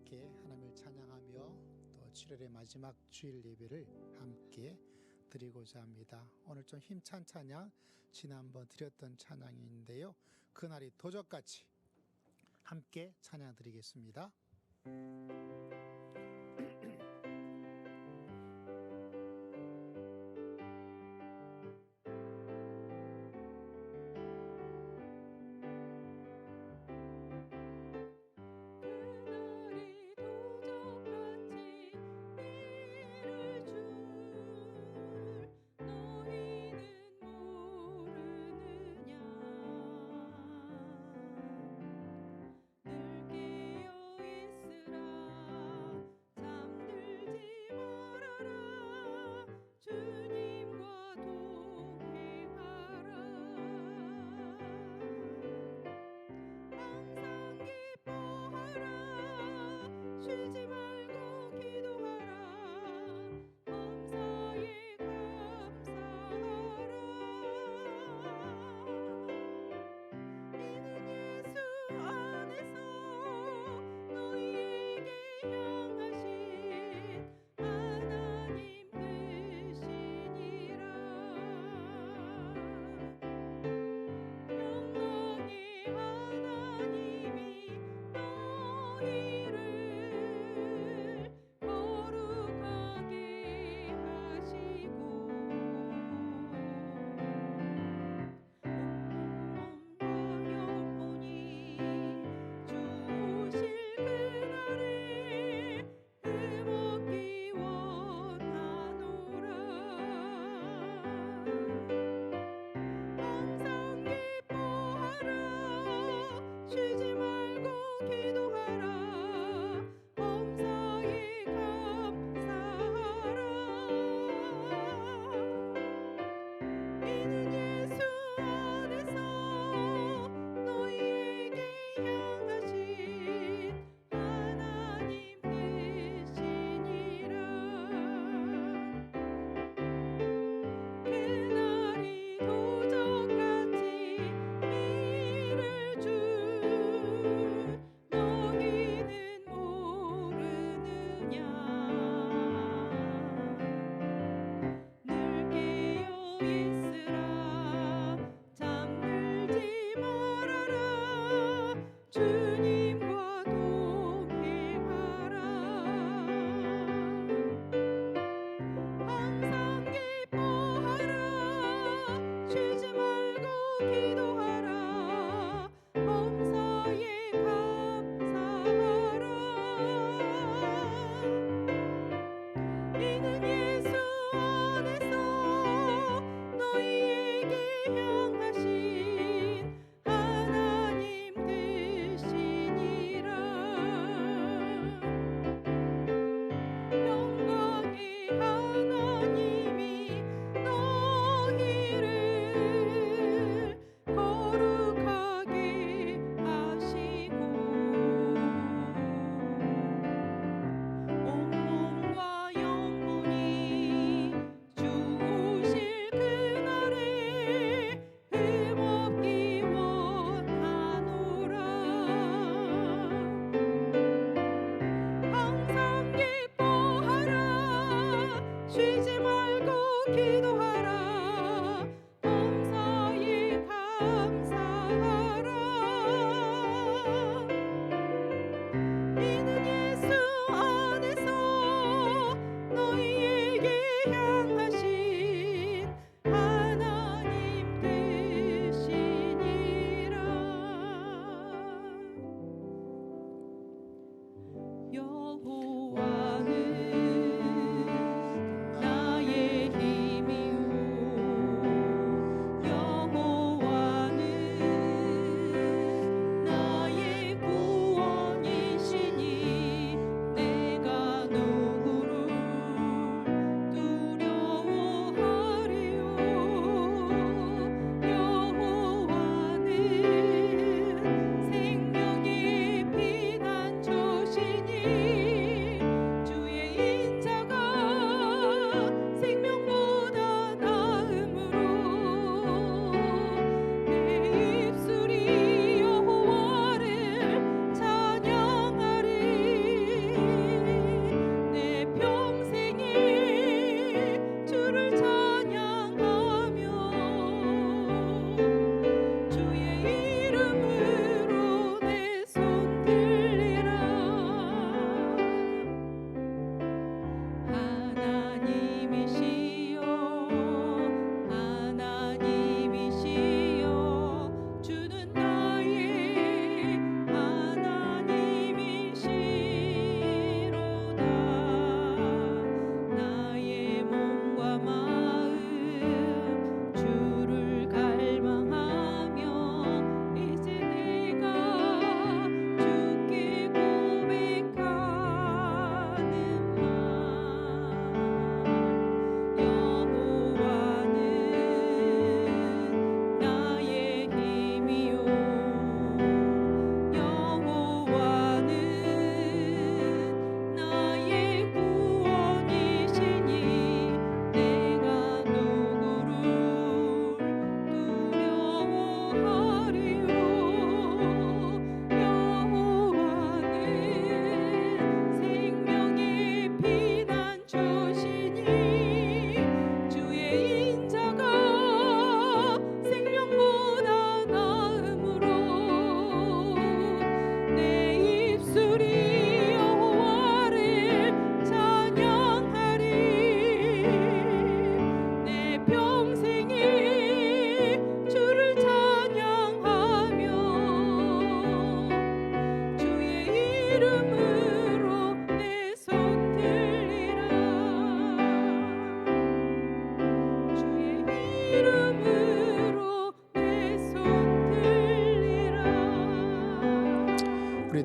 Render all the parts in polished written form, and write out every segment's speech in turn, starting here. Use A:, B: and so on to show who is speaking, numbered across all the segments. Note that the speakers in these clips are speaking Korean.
A: 함께 하나님을 찬양하며 또 7월의 마지막 주일 예배를 함께 드리고자 합니다. 오늘 좀 힘찬 찬양, 지난번 드렸던 찬양인데요, 그날이 도적같이 함께 찬양 드리겠습니다.
B: 이는 예수 안에서 너희의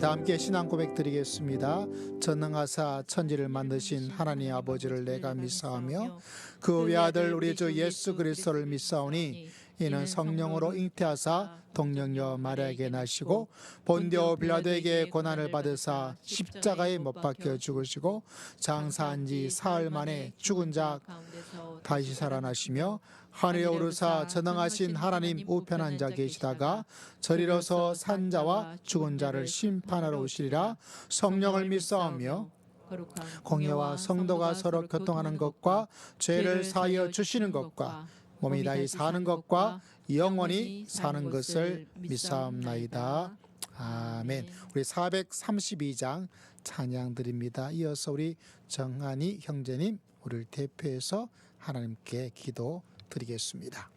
A: 다 함께 신앙 고백 드리겠습니다. 전능하사 천지를 만드신 하나님 아버지를 내가 믿사오며 그 외아들 우리 주 예수 그리스도를 믿사오니 이는 성령으로 잉태하사 동령녀 마리아에게 나시고 본디오 빌라도에게 고난을 받으사 십자가에 못 박혀 죽으시고 장사한 지 사흘 만에 죽은 자 다시 살아나시며 하늘에 오르사 전능하신 하나님 우편한 자 계시다가 저리로서 산 자와 죽은 자를 심판하러 오시리라. 성령을 믿사오며 공회와 성도가 서로 교통하는 것과 죄를 사하여 주시는 것과 몸이 다시 사는 것과 영원히 사는 것을 믿사옵나이다. 아멘. 우리 432장 찬양 드립니다. 이어서 우리 정한이 형제님 우리를 대표해서 하나님께 기도 드리겠습니다.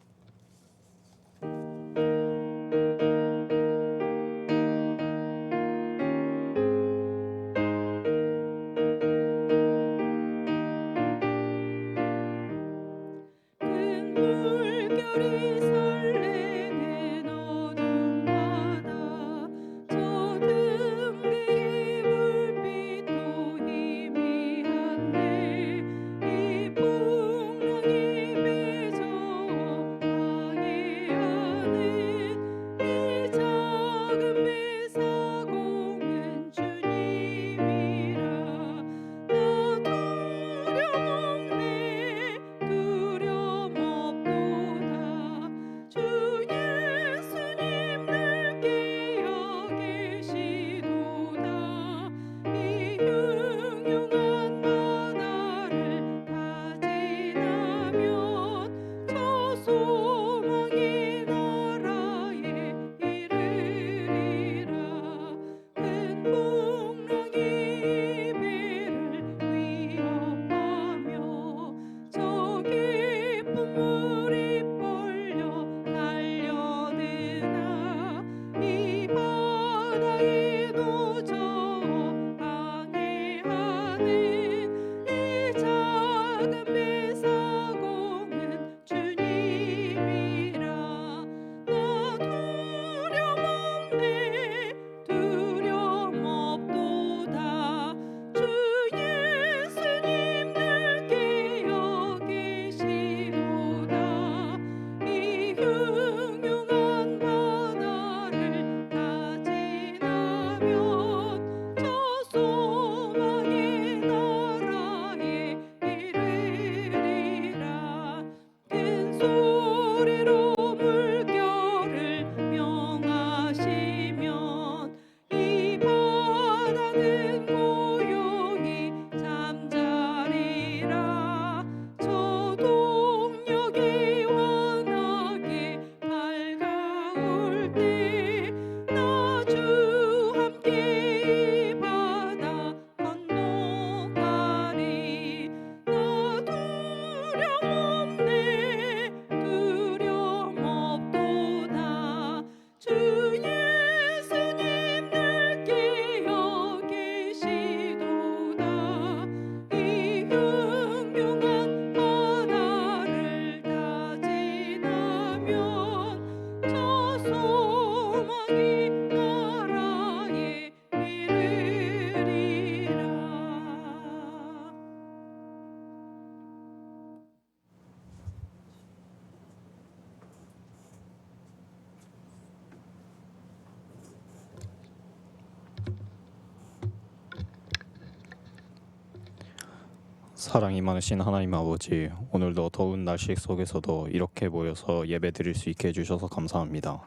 B: 사랑이 많으신 하나님 아버지, 오늘도 더운 날씨 속에서도 이렇게 모여서 예배 드릴 수 있게 해주셔서 감사합니다.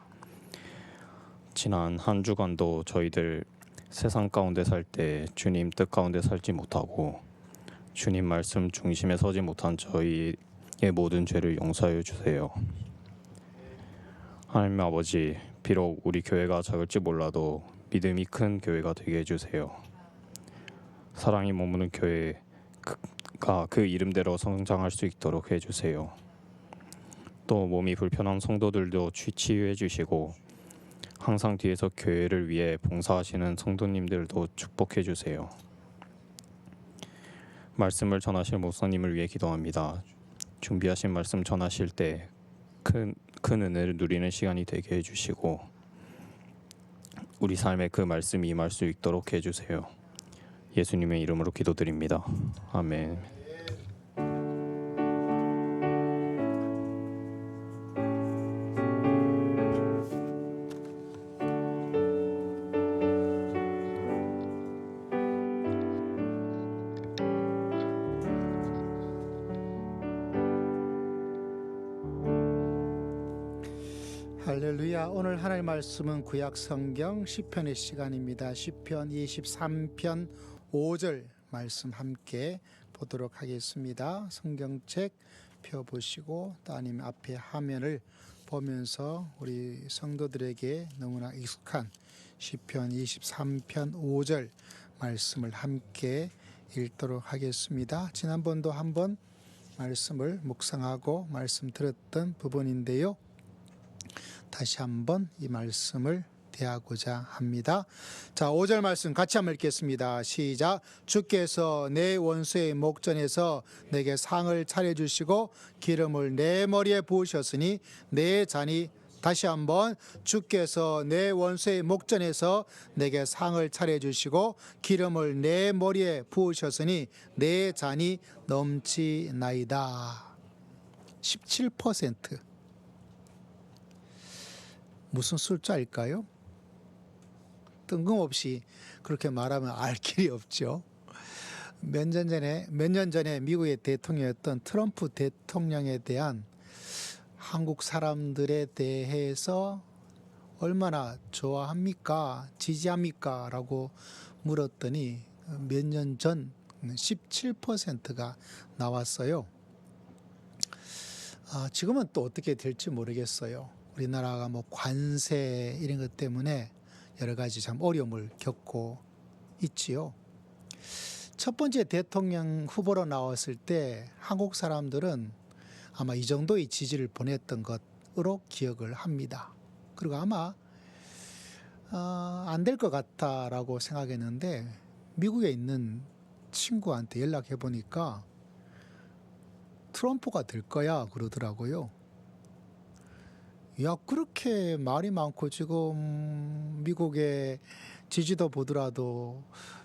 B: 지난 한 주간도 저희들 세상 가운데 살 때 주님 뜻 가운데 살지 못하고 주님 말씀 중심에 서지 못한 저희의 모든 죄를 용서해 주세요. 하나님 아버지, 비록 우리 교회가 작을지 몰라도 믿음이 큰 교회가 되게 해주세요. 사랑이 머무는 교회가 그 이름대로 성장할 수 있도록 해주세요. 또 몸이 불편한 성도들도 치유해 주시고 항상 뒤에서 교회를 위해 봉사하시는 성도님들도 축복해 주세요. 말씀을 전하실 목사님을 위해 기도합니다. 준비하신 말씀 전하실 때 큰 은혜를 누리는 시간이 되게 해주시고 우리 삶에 그 말씀이 임할 수 있도록 해주세요. 예수님의 이름으로 기도드립니다. 아멘.
A: 할렐루야. 오늘 하나님의 말씀은 구약 성경 시편의 시간입니다. 시편 23편 5절 말씀 함께 보도록 하겠습니다. 성경책 펴보시고 또 아니면 앞에 화면을 보면서 우리 성도들에게 너무나 익숙한 시편 23편 5절 말씀을 함께 읽도록 하겠습니다. 지난번도 한번 말씀을 묵상하고 말씀 들었던 부분인데요. 다시 한번 이 말씀을 대하고자 합니다. 자, 5절 말씀 같이 한번 읽겠습니다. 시작. 주께서 내 원수의 목전에서 내게 상을 차려주시고 기름을 내 머리에 부으셨으니 내 잔이 다시 한번 주께서 내 원수의 목전에서 내게 상을 차려주시고 기름을 내 머리에 부으셨으니 내 잔이 넘치나이다. 17%. 무슨 숫자일까요? 뜬금없이 그렇게 말하면 알 길이 없죠. 몇 년 전에 미국의 대통령이었던 트럼프 대통령에 대한 한국 사람들에 대해서 얼마나 좋아합니까? 지지합니까? 라고 물었더니 몇 년 전 17%가 나왔어요. 지금은 또 어떻게 될지 모르겠어요. 우리나라가 뭐 관세 이런 것 때문에 여러 가지 참 어려움을 겪고 있지요. 첫 번째 대통령 후보로 나왔을 때 한국 사람들은 아마 이 정도의 지지를 보냈던 것으로 기억을 합니다. 그리고 아마 안 될 것 같다라고 생각했는데 미국에 있는 친구한테 연락해 보니까 트럼프가 될 거야 그러더라고요. 야, 그렇게 말이 많고 지금 미국의 지지도 보더라도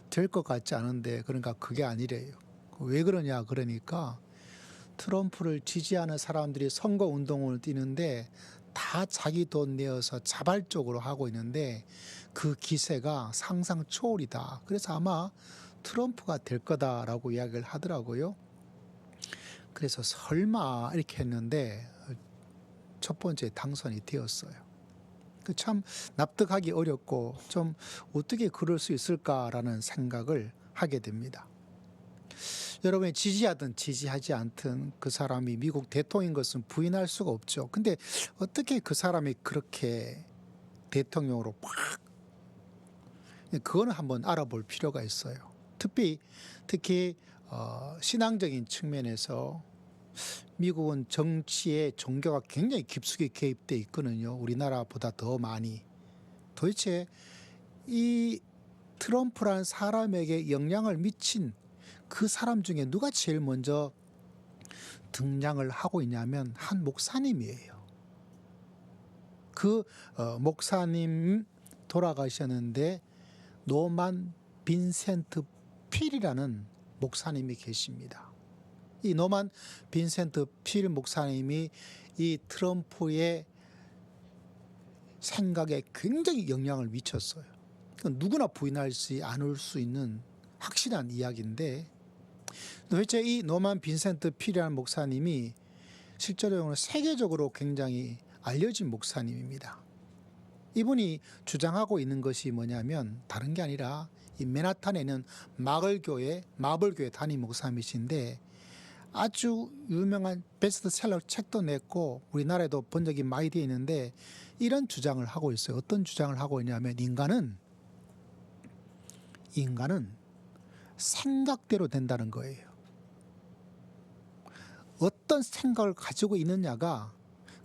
A: 될 것 같지 않은데, 그러니까 그게 아니래요. 왜 그러냐 그러니까 트럼프를 지지하는 사람들이 선거 운동을 뛰는데 다 자기 돈 내어서 자발적으로 하고 있는데 그 기세가 상상 초월이다. 그래서 아마 트럼프가 될 거다라고 이야기를 하더라고요. 그래서 설마 이렇게 했는데 첫 번째 당선이 되었어요. 참 납득하기 어렵고 좀 어떻게 그럴 수 있을까라는 생각을 하게 됩니다. 여러분이 지지하든 지지하지 않든 그 사람이 미국 대통령인 것은 부인할 수가 없죠. 근데 어떻게 그 사람이 그렇게 대통령으로 팍, 그거는 한번 알아볼 필요가 있어요. 특히 신앙적인 측면에서 미국은 정치에 종교가 굉장히 깊숙이 개입돼 있거든요. 우리나라보다 더 많이. 도대체 이 트럼프라는 사람에게 영향을 미친 그 사람 중에 누가 제일 먼저 등장을 하고 있냐면 한 목사님이에요. 그 목사님 돌아가셨는데 노만 빈센트 필이라는 목사님이 계십니다. 이 노만 빈센트 필 목사님이 이 트럼프의 생각에 굉장히 영향을 미쳤어요. 누구나 부인하지 않을 수 있는 확실한 이야기인데, 도대체 이 노만 빈센트 필이라는 목사님이 실제로 세계적으로 굉장히 알려진 목사님입니다. 이분이 주장하고 있는 것이 뭐냐면 다른 게 아니라 이 맨하탄에 있는 마블교회 담임 목사님이신데 아주 유명한 베스트셀러 책도 냈고 우리나라에도 번역이 많이 되어 있는데 이런 주장을 하고 있어요. 어떤 주장을 하고 있냐면 인간은 생각대로 된다는 거예요. 어떤 생각을 가지고 있느냐가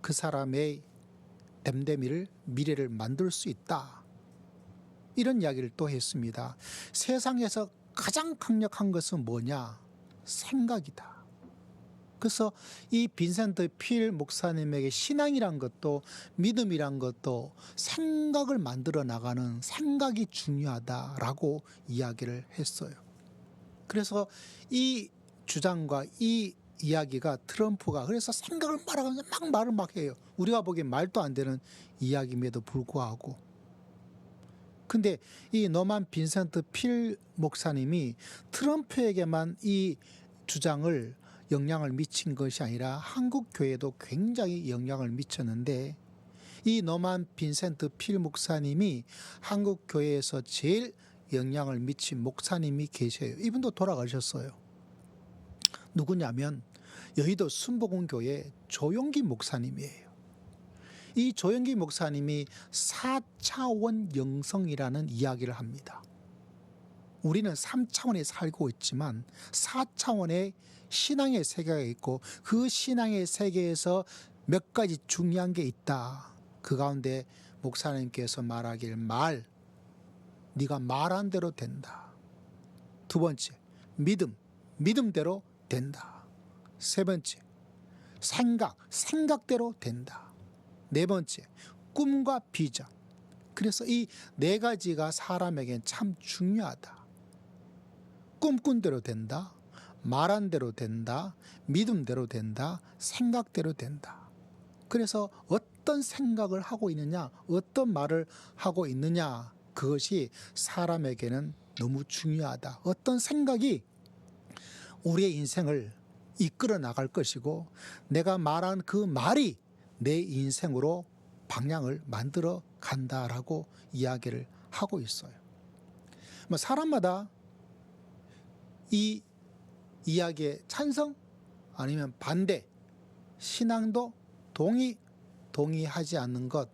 A: 그 사람의 미래를 만들 수 있다. 이런 이야기를 또 했습니다. 세상에서 가장 강력한 것은 뭐냐? 생각이다. 그래서 이 빈센트 필 목사님에게 신앙이란 것도 믿음이란 것도 생각을 만들어 나가는 생각이 중요하다라고 이야기를 했어요. 그래서 이 주장과 이 이야기가 트럼프가 그래서 생각을 말하면서 막 말을 막 해요. 우리가 보기엔 말도 안 되는 이야기임에도 불구하고. 근데 이 노만 빈센트 필 목사님이 트럼프에게만 이 주장을 영향을 미친 것이 아니라 한국 교회에도 굉장히 영향을 미쳤는데, 이 노만 빈센트 필 목사님이 한국 교회에서 제일 영향을 미친 목사님이 계셔요. 이분도 돌아가셨어요. 누구냐면 여의도 순복음교회 조용기 목사님이에요. 이 조용기 목사님이 4차원 영성이라는 이야기를 합니다. 우리는 3차원에 살고 있지만 4차원의 신앙의 세계가 있고 그 신앙의 세계에서 몇 가지 중요한 게 있다. 그 가운데 목사님께서 말하길 네가 말한 대로 된다. 두 번째, 믿음대로 된다. 세 번째, 생각대로 된다. 네 번째, 꿈과 비전. 그래서 이 네 가지가 사람에겐 참 중요하다. 꿈꾼 대로 된다. 말한 대로 된다. 믿음대로 된다. 생각대로 된다. 그래서 어떤 생각을 하고 있느냐, 어떤 말을 하고 있느냐, 그것이 사람에게는 너무 중요하다. 어떤 생각이 우리의 인생을 이끌어 나갈 것이고 내가 말한 그 말이 내 인생으로 방향을 만들어 간다라고 이야기를 하고 있어요. 사람마다 이 이야기에 찬성 아니면 반대, 신앙도 동의하지 않는 것,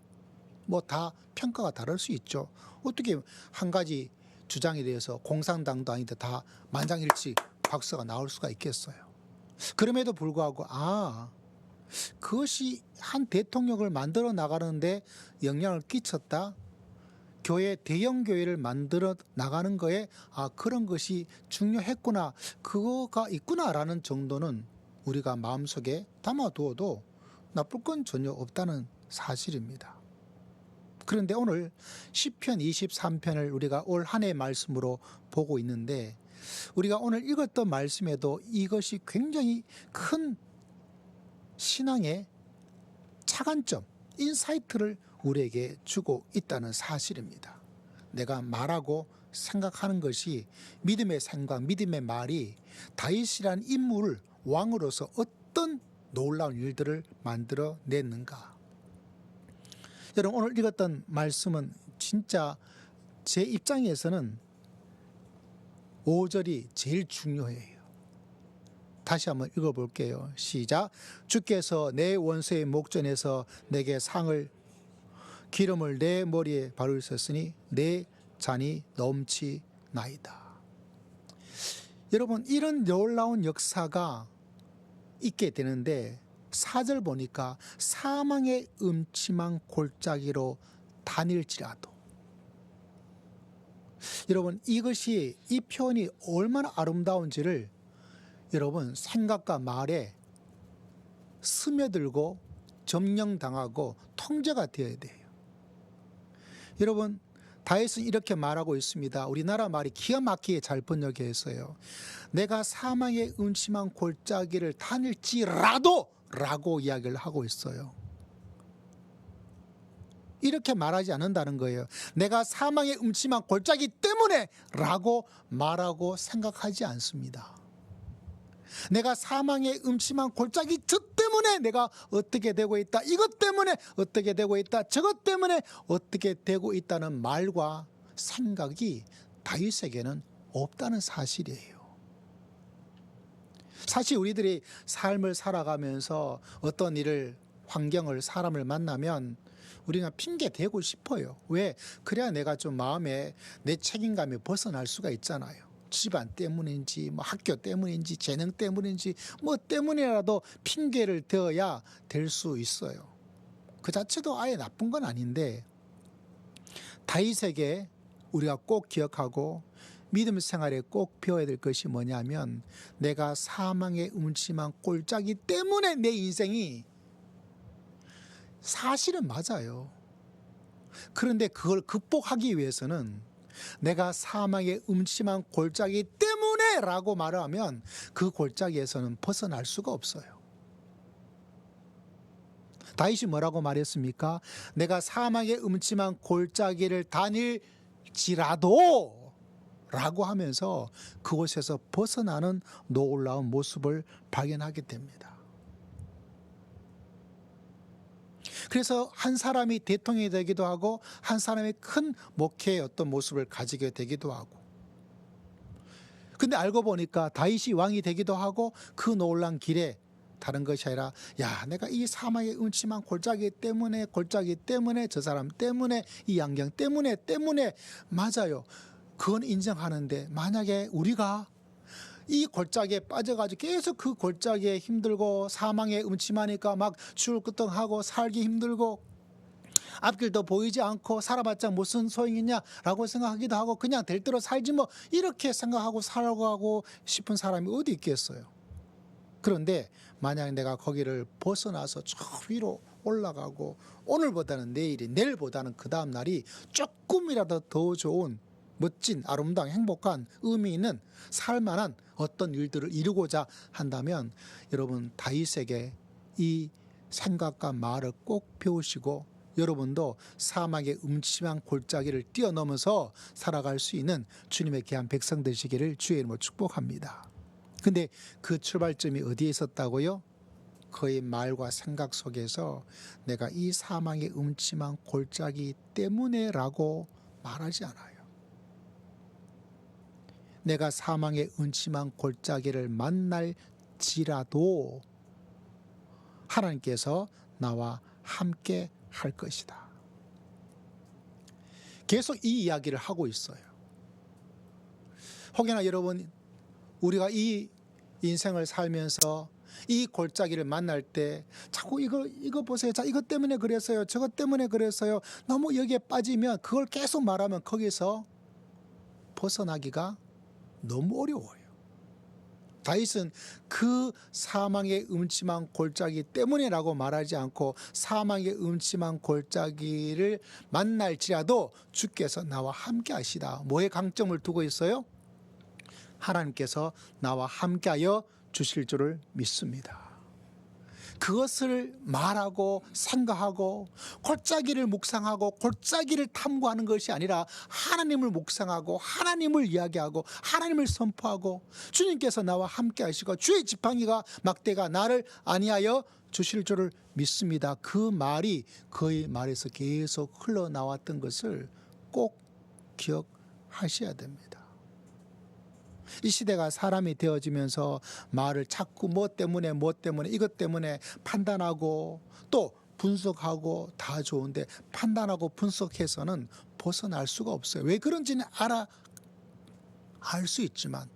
A: 다 평가가 다를 수 있죠. 어떻게 한 가지 주장에 대해서 공산당도 아닌데 다 만장일치 박수가 나올 수가 있겠어요. 그럼에도 불구하고 그것이 한 대통령을 만들어 나가는데 영향을 끼쳤다. 대형 교회를 만들어 나가는 거에 그런 것이 중요했구나, 그거가 있구나라는 정도는 우리가 마음속에 담아두어도 나쁠 건 전혀 없다는 사실입니다. 그런데 오늘 시편 23편을 우리가 올 한 해의 말씀으로 보고 있는데, 우리가 오늘 읽었던 말씀에도 이것이 굉장히 큰 신앙의 차관점, 인사이트를 우리에게 주고 있다는 사실입니다. 내가 말하고 생각하는 것이, 믿음의 생각, 믿음의 말이 다윗이라는 인물을 왕으로서 어떤 놀라운 일들을 만들어냈는가. 여러분, 오늘 읽었던 말씀은 진짜 제 입장에서는 5절이 제일 중요해요. 다시 한번 읽어볼게요. 시작. 주께서 내 원수의 목전에서 내게 기름을 내 머리에 바르셨으니 내 잔이 넘치나이다. 여러분, 이런 놀라운 역사가 있게 되는데 4절 보니까 사망의 음침한 골짜기로 다닐지라도, 여러분, 이 표현이 얼마나 아름다운지를 여러분 생각과 말에 스며들고 점령당하고 통제가 되어야 돼요. 여러분, 다윗은 이렇게 말하고 있습니다. 우리나라 말이 기가 막히게 잘 번역했어요. 내가 사망의 음침한 골짜기를 다닐지라도 라고 이야기를 하고 있어요. 이렇게 말하지 않는다는 거예요. 내가 사망의 음침한 골짜기 때문에 라고 말하고 생각하지 않습니다. 내가 사망의 음침한 골짜기 때문에 내가 어떻게 되고 있다, 이것 때문에 어떻게 되고 있다, 저것 때문에 어떻게 되고 있다는 말과 생각이 다윗에게는 없다는 사실이에요. 사실 우리들이 삶을 살아가면서 어떤 환경을, 사람을 만나면 우리가 핑계 대고 싶어요. 왜? 그래야 내가 좀 마음에 내 책임감이 벗어날 수가 있잖아요. 집안 때문인지 학교 때문인지 재능 때문인지 때문이라도 핑계를 대어야 될 수 있어요. 그 자체도 아예 나쁜 건 아닌데, 다윗에게 우리가 꼭 기억하고 믿음 생활에 꼭 배워야 될 것이 뭐냐면 내가 사망의 음침한 골짜기 때문에 내 인생이 사실은 맞아요. 그런데 그걸 극복하기 위해서는 내가 사망의 음침한 골짜기 때문에 라고 말하면 그 골짜기에서는 벗어날 수가 없어요. 다윗이 뭐라고 말했습니까? 내가 사망의 음침한 골짜기를 다닐지라도 라고 하면서 그곳에서 벗어나는 놀라운 모습을 발견하게 됩니다. 그래서 한 사람이 대통령이 되기도 하고 한 사람이 큰 목회의 어떤 모습을 가지게 되기도 하고, 근데 알고 보니까 다윗이 왕이 되기도 하고 그 놀란 길에 다른 것이 아니라 내가 이 사망의 음침한 골짜기 때문에 저 사람 때문에 이 양경 때문에 맞아요. 그건 인정하는데 만약에 우리가 이 골짜기에 빠져가지고 계속 그 골짜기에 힘들고 사망에 음침하니까 막 죽을 끄떡하고 살기 힘들고 앞길도 보이지 않고 살아봤자 무슨 소용이냐라고 생각하기도 하고 그냥 될 대로 살지 뭐 이렇게 생각하고 살아가고 싶은 사람이 어디 있겠어요. 그런데 만약 내가 거기를 벗어나서 저 위로 올라가고 오늘보다는 내일이, 내일보다는 그 다음 날이 조금이라도 더 좋은 멋진 아름다운 행복한 의미 있는 살만한 어떤 일들을 이루고자 한다면 여러분 다윗에게 이 생각과 말을 꼭 배우시고 여러분도 사막의 음침한 골짜기를 뛰어넘어서 살아갈 수 있는 주님의 귀한 백성 되시기를 주의 이름으로 축복합니다. 근데 그 출발점이 어디에 있었다고요? 그의 말과 생각 속에서 내가 이 사망의 음침한 골짜기 때문에 라고 말하지 않아요. 내가 사망의 음침한 골짜기를 만날지라도 하나님께서 나와 함께 할 것이다. 계속 이 이야기를 하고 있어요. 혹여나 여러분 우리가 이 인생을 살면서 이 골짜기를 만날 때 자꾸 이거 보세요. 자, 이것 때문에 그랬어요. 저것 때문에 그랬어요. 너무 여기에 빠지면 그걸 계속 말하면 거기서 벗어나기가 너무 어려워요. 다윗은 그 사망의 음침한 골짜기 때문이라고 말하지 않고 사망의 음침한 골짜기를 만날지라도 주께서 나와 함께 하시다. 뭐에 강점을 두고 있어요? 하나님께서 나와 함께하여 주실 줄을 믿습니다. 그것을 말하고 생각하고 골짜기를 묵상하고 골짜기를 탐구하는 것이 아니라 하나님을 묵상하고 하나님을 이야기하고 하나님을 선포하고 주님께서 나와 함께 하시고 주의 지팡이가 막대가 나를 안위하여 주실 줄을 믿습니다. 그 말이 그의 말에서 계속 흘러나왔던 것을 꼭 기억하셔야 됩니다. 이 시대가 사람이 되어지면서 말을 자꾸 뭐 때문에 이것 때문에 판단하고 또 분석하고 다 좋은데 판단하고 분석해서는 벗어날 수가 없어요. 왜 그런지는 알 수 있지만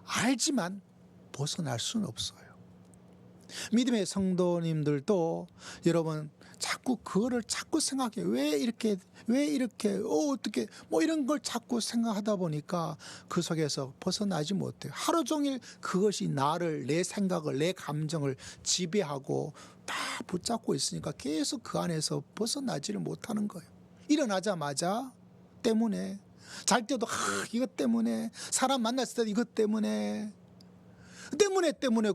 A: 알지만 벗어날 수는 없어요. 믿음의 성도님들도 여러분 자꾸 그거를 자꾸 생각해. 왜 이렇게 어떻게 뭐 이런 걸 자꾸 생각하다 보니까 그 속에서 벗어나지 못해요. 하루 종일 그것이 나를, 내 생각을, 내 감정을 지배하고 다 붙잡고 있으니까 계속 그 안에서 벗어나지를 못하는 거예요. 일어나자마자 때문에, 잘 때도 이것 때문에, 사람 만났을 때도 이것 때문에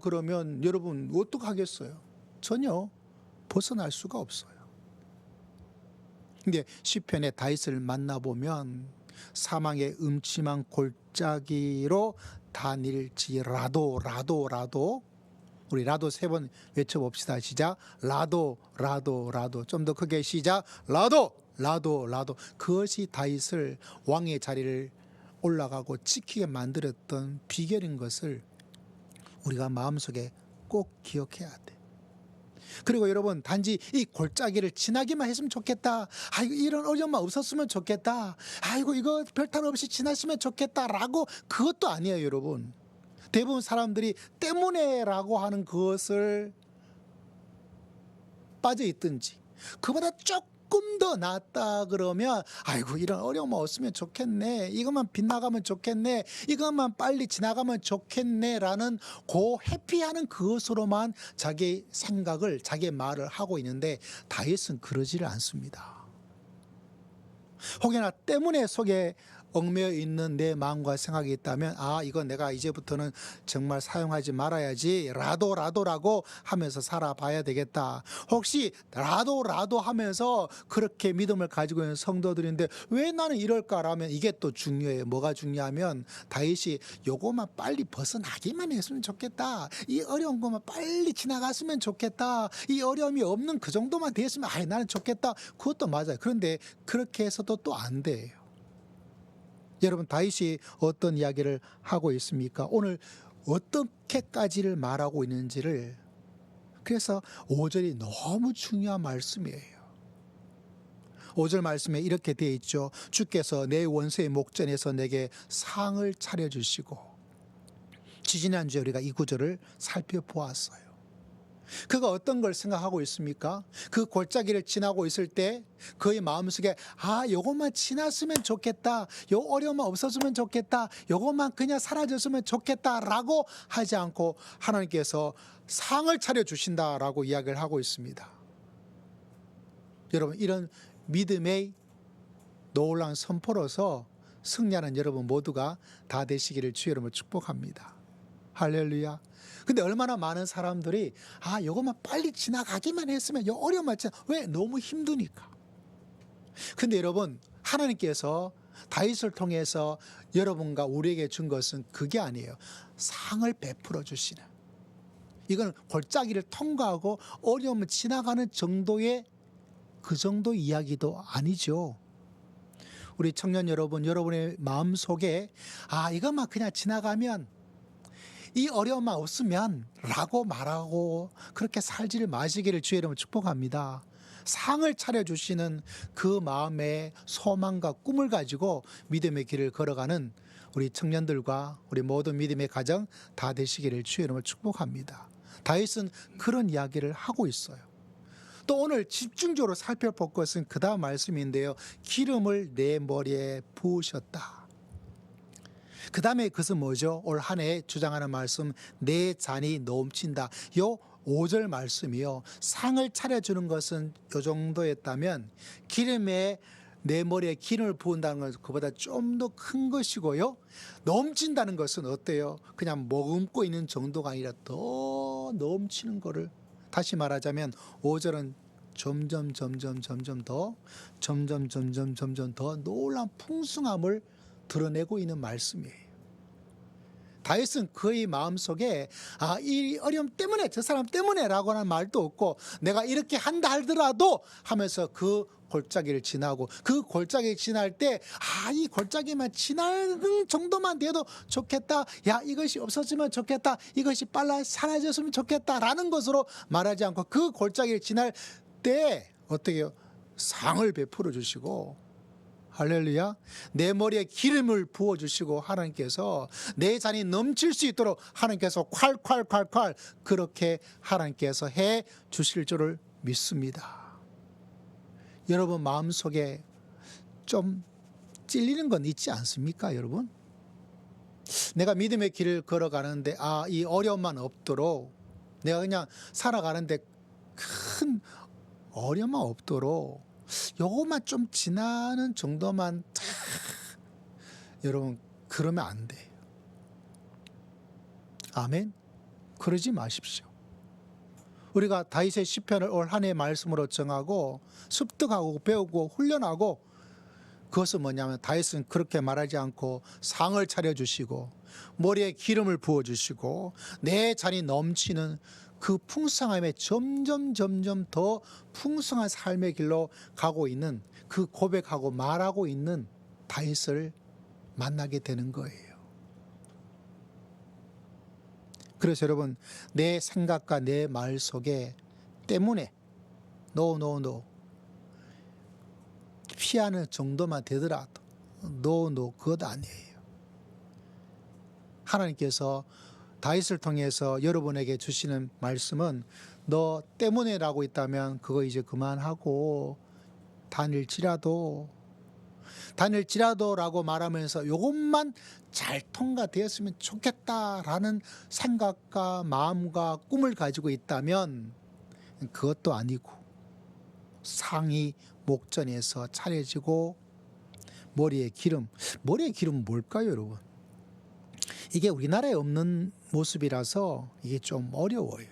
A: 그러면 여러분 어떡하겠어요? 전혀 벗어날 수가 없어요. 근데 시편의 다윗을 만나보면 사망의 음침한 골짜기로 다닐지라도 우리 라도 3번 외쳐봅시다. 시작. 라도 좀 더 크게 시작. 라도 그것이 다윗을 왕의 자리를 올라가고 지키게 만들었던 비결인 것을 우리가 마음속에 꼭 기억해야 돼. 그리고 여러분 단지 이 골짜기를 지나기만 했으면 좋겠다. 아이고 이런 어려움만 없었으면 좋겠다. 아이고 이거 별탈 없이 지났으면 좋겠다라고 그것도 아니에요, 여러분. 대부분 사람들이 때문에라고 하는 그것을 빠져 있든지 그보다 조금 더 낫다 그러면 아이고 이런 어려움 없으면 좋겠네, 이것만 빗나가면 좋겠네, 이것만 빨리 지나가면 좋겠네 라는 그 회피하는 그것으로만 자기 생각을, 자기 말을 하고 있는데 다윗은 그러지를 않습니다. 혹여나 때문에 속에 얽매여 있는 내 마음과 생각이 있다면 이건 내가 이제부터는 정말 사용하지 말아야지 라도라고 하면서 살아봐야 되겠다. 혹시 라도 하면서 그렇게 믿음을 가지고 있는 성도들인데 왜 나는 이럴까라면 이게 또 중요해요. 뭐가 중요하면 다윗이 요거만 빨리 벗어나기만 했으면 좋겠다, 이 어려운 것만 빨리 지나갔으면 좋겠다, 이 어려움이 없는 그 정도만 됐으면 나는 좋겠다, 그것도 맞아요. 그런데 그렇게 해서도 또 안 돼요. 여러분, 다윗이 어떤 이야기를 하고 있습니까? 오늘 어떻게까지를 말하고 있는지를, 그래서 5절이 너무 중요한 말씀이에요. 5절 말씀에 이렇게 되어 있죠. 주께서 내 원수의 목전에서 내게 상을 차려주시고. 지지난주에 우리가 이 구절을 살펴보았어요. 그가 어떤 걸 생각하고 있습니까? 그 골짜기를 지나고 있을 때 그의 마음속에 요것만 지났으면 좋겠다, 요 어려움만 없어지면 좋겠다, 요것만 그냥 사라졌으면 좋겠다라고 하지 않고 하나님께서 상을 차려주신다라고 이야기를 하고 있습니다. 여러분, 이런 믿음의 놀라운 선포로서 승리하는 여러분 모두가 다 되시기를 주의 이름으로 축복합니다. 할렐루야. 근데 얼마나 많은 사람들이 요것만 빨리 지나가기만 했으면, 요 어려움만 왜? 너무 힘드니까. 근데 여러분, 하나님께서 다윗을 통해서 여러분과 우리에게 준 것은 그게 아니에요. 상을 베풀어 주시는, 이건 골짜기를 통과하고 어려움을 지나가는 정도의 그 정도 이야기도 아니죠. 우리 청년 여러분, 여러분의 마음속에 이것만 그냥 지나가면, 이 어려움만 없으면 라고 말하고 그렇게 살지를 마시기를 주의 이름으로 축복합니다. 상을 차려주시는 그 마음의 소망과 꿈을 가지고 믿음의 길을 걸어가는 우리 청년들과 우리 모든 믿음의 가정 다 되시기를 주의 이름으로 축복합니다. 다윗은 그런 이야기를 하고 있어요. 또 오늘 집중적으로 살펴볼 것은 그 다음 말씀인데요. 기름을 내 머리에 부으셨다. 그 다음에 그것은 뭐죠? 올 한 해 주장하는 말씀, 내 잔이 넘친다. 요 5절 말씀이요. 상을 차려주는 것은 요 정도였다면 기름에, 내 머리에 기름을 부은다는 것은 그보다 좀 더 큰 것이고요. 넘친다는 것은 어때요? 그냥 머금고 있는 정도가 아니라 더 넘치는 거를, 다시 말하자면 5절은 점점 더 놀라운 풍성함을 드러내고 있는 말씀이에요. 다윗은 그의 마음속에 이 어려움 때문에, 저 사람 때문에 라고 하는 말도 없고, 내가 이렇게 한다 하더라도 하면서 그 골짜기를 지나고, 그 골짜기를 지날 때 이 골짜기만 지나는 정도만 돼도 좋겠다, 이것이 없어지면 좋겠다, 이것이 빨리 사라졌으면 좋겠다 라는 것으로 말하지 않고, 그 골짜기를 지날 때 어떻게 해요? 상을 베풀어 주시고, 할렐루야. 내 머리에 기름을 부어주시고, 하나님께서 내 잔이 넘칠 수 있도록 하나님께서 콸 그렇게 하나님께서 해 주실 줄을 믿습니다. 여러분 마음속에 좀 찔리는 건 있지 않습니까? 여러분, 내가 믿음의 길을 걸어가는데 이 어려움만 없도록, 내가 그냥 살아가는데 큰 어려움만 없도록 요것만 좀 지나는 정도만 여러분, 그러면 안 돼요. 아멘. 그러지 마십시오. 우리가 다윗의 시편을 올 한 해 말씀으로 정하고 습득하고 배우고 훈련하고, 그것은 뭐냐면 다윗은 그렇게 말하지 않고 상을 차려주시고 머리에 기름을 부어주시고 내 잔이 넘치는 그 풍성함에 점점 더 풍성한 삶의 길로 가고 있는, 그 고백하고 말하고 있는 다윗을 만나게 되는 거예요. 그래서 여러분, 내 생각과 내 말 속에 때문에 노 피하는 정도만 되더라도 노 그것 아니에요. 하나님께서 다윗을 통해서 여러분에게 주시는 말씀은, 너 때문에라고 있다면 그거 이제 그만하고 다닐지라도라고 말하면서 이것만 잘 통과되었으면 좋겠다라는 생각과 마음과 꿈을 가지고 있다면 그것도 아니고 상이 목전에서 차려지고 머리에 기름 뭘까요, 여러분? 이게 우리나라에 없는 모습이라서 이게 좀 어려워요.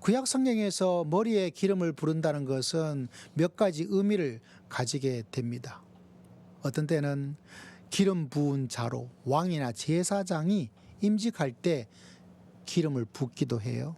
A: 구약 성경에서 머리에 기름을 부른다는 것은 몇 가지 의미를 가지게 됩니다. 어떤 때는 기름 부은 자로 왕이나 제사장이 임직할 때 기름을 붓기도 해요.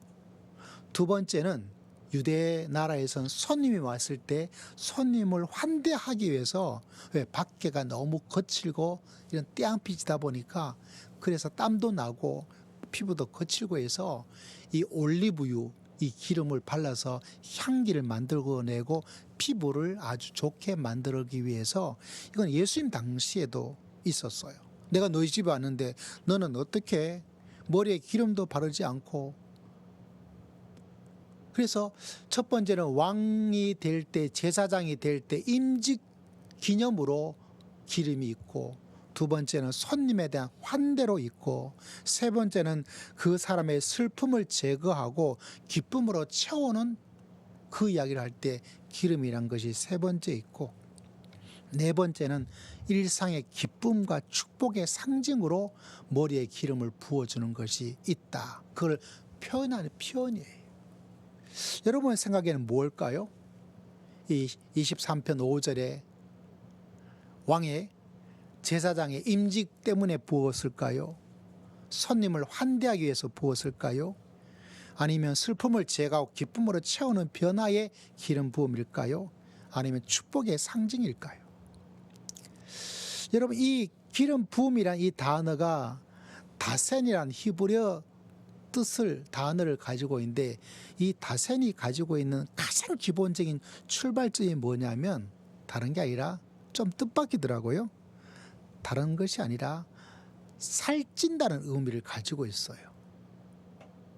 A: 두 번째는 유대 나라에선 손님이 왔을 때 손님을 환대하기 위해서, 왜 밖에가 너무 거칠고 이런 태양빛이다 보니까 그래서 땀도 나고 피부도 거칠고 해서 이 올리브유, 이 기름을 발라서 향기를 만들어내고 피부를 아주 좋게 만들기 위해서, 이건 예수님 당시에도 있었어요. 내가 너희 집에 왔는데 너는 어떻게 머리에 기름도 바르지 않고. 그래서 첫 번째는 왕이 될 때, 제사장이 될 때 임직 기념으로 기름이 있고, 두 번째는 손님에 대한 환대로 있고, 세 번째는 그 사람의 슬픔을 제거하고 기쁨으로 채우는 그 이야기를 할 때 기름이란 것이 세 번째 있고, 네 번째는 일상의 기쁨과 축복의 상징으로 머리에 기름을 부어주는 것이 있다. 그걸 표현하는 표현이에요. 여러분의 생각에는 뭘까요? 이 23편 5절에 왕의 제사장의 임직 때문에 부었을까요? 손님을 환대하기 위해서 부었을까요? 아니면 슬픔을 제거하고 기쁨으로 채우는 변화의 기름 부음일까요? 아니면 축복의 상징일까요? 여러분, 이 기름 부음이란 이 단어가 다센이란 히브리어 단어를 가지고 있는데, 이 다센이 가지고 있는 가장 기본적인 출발점이 뭐냐면 다른 게 아니라 좀 뜻밖이더라고요. 다른 것이 아니라 살찐다는 의미를 가지고 있어요.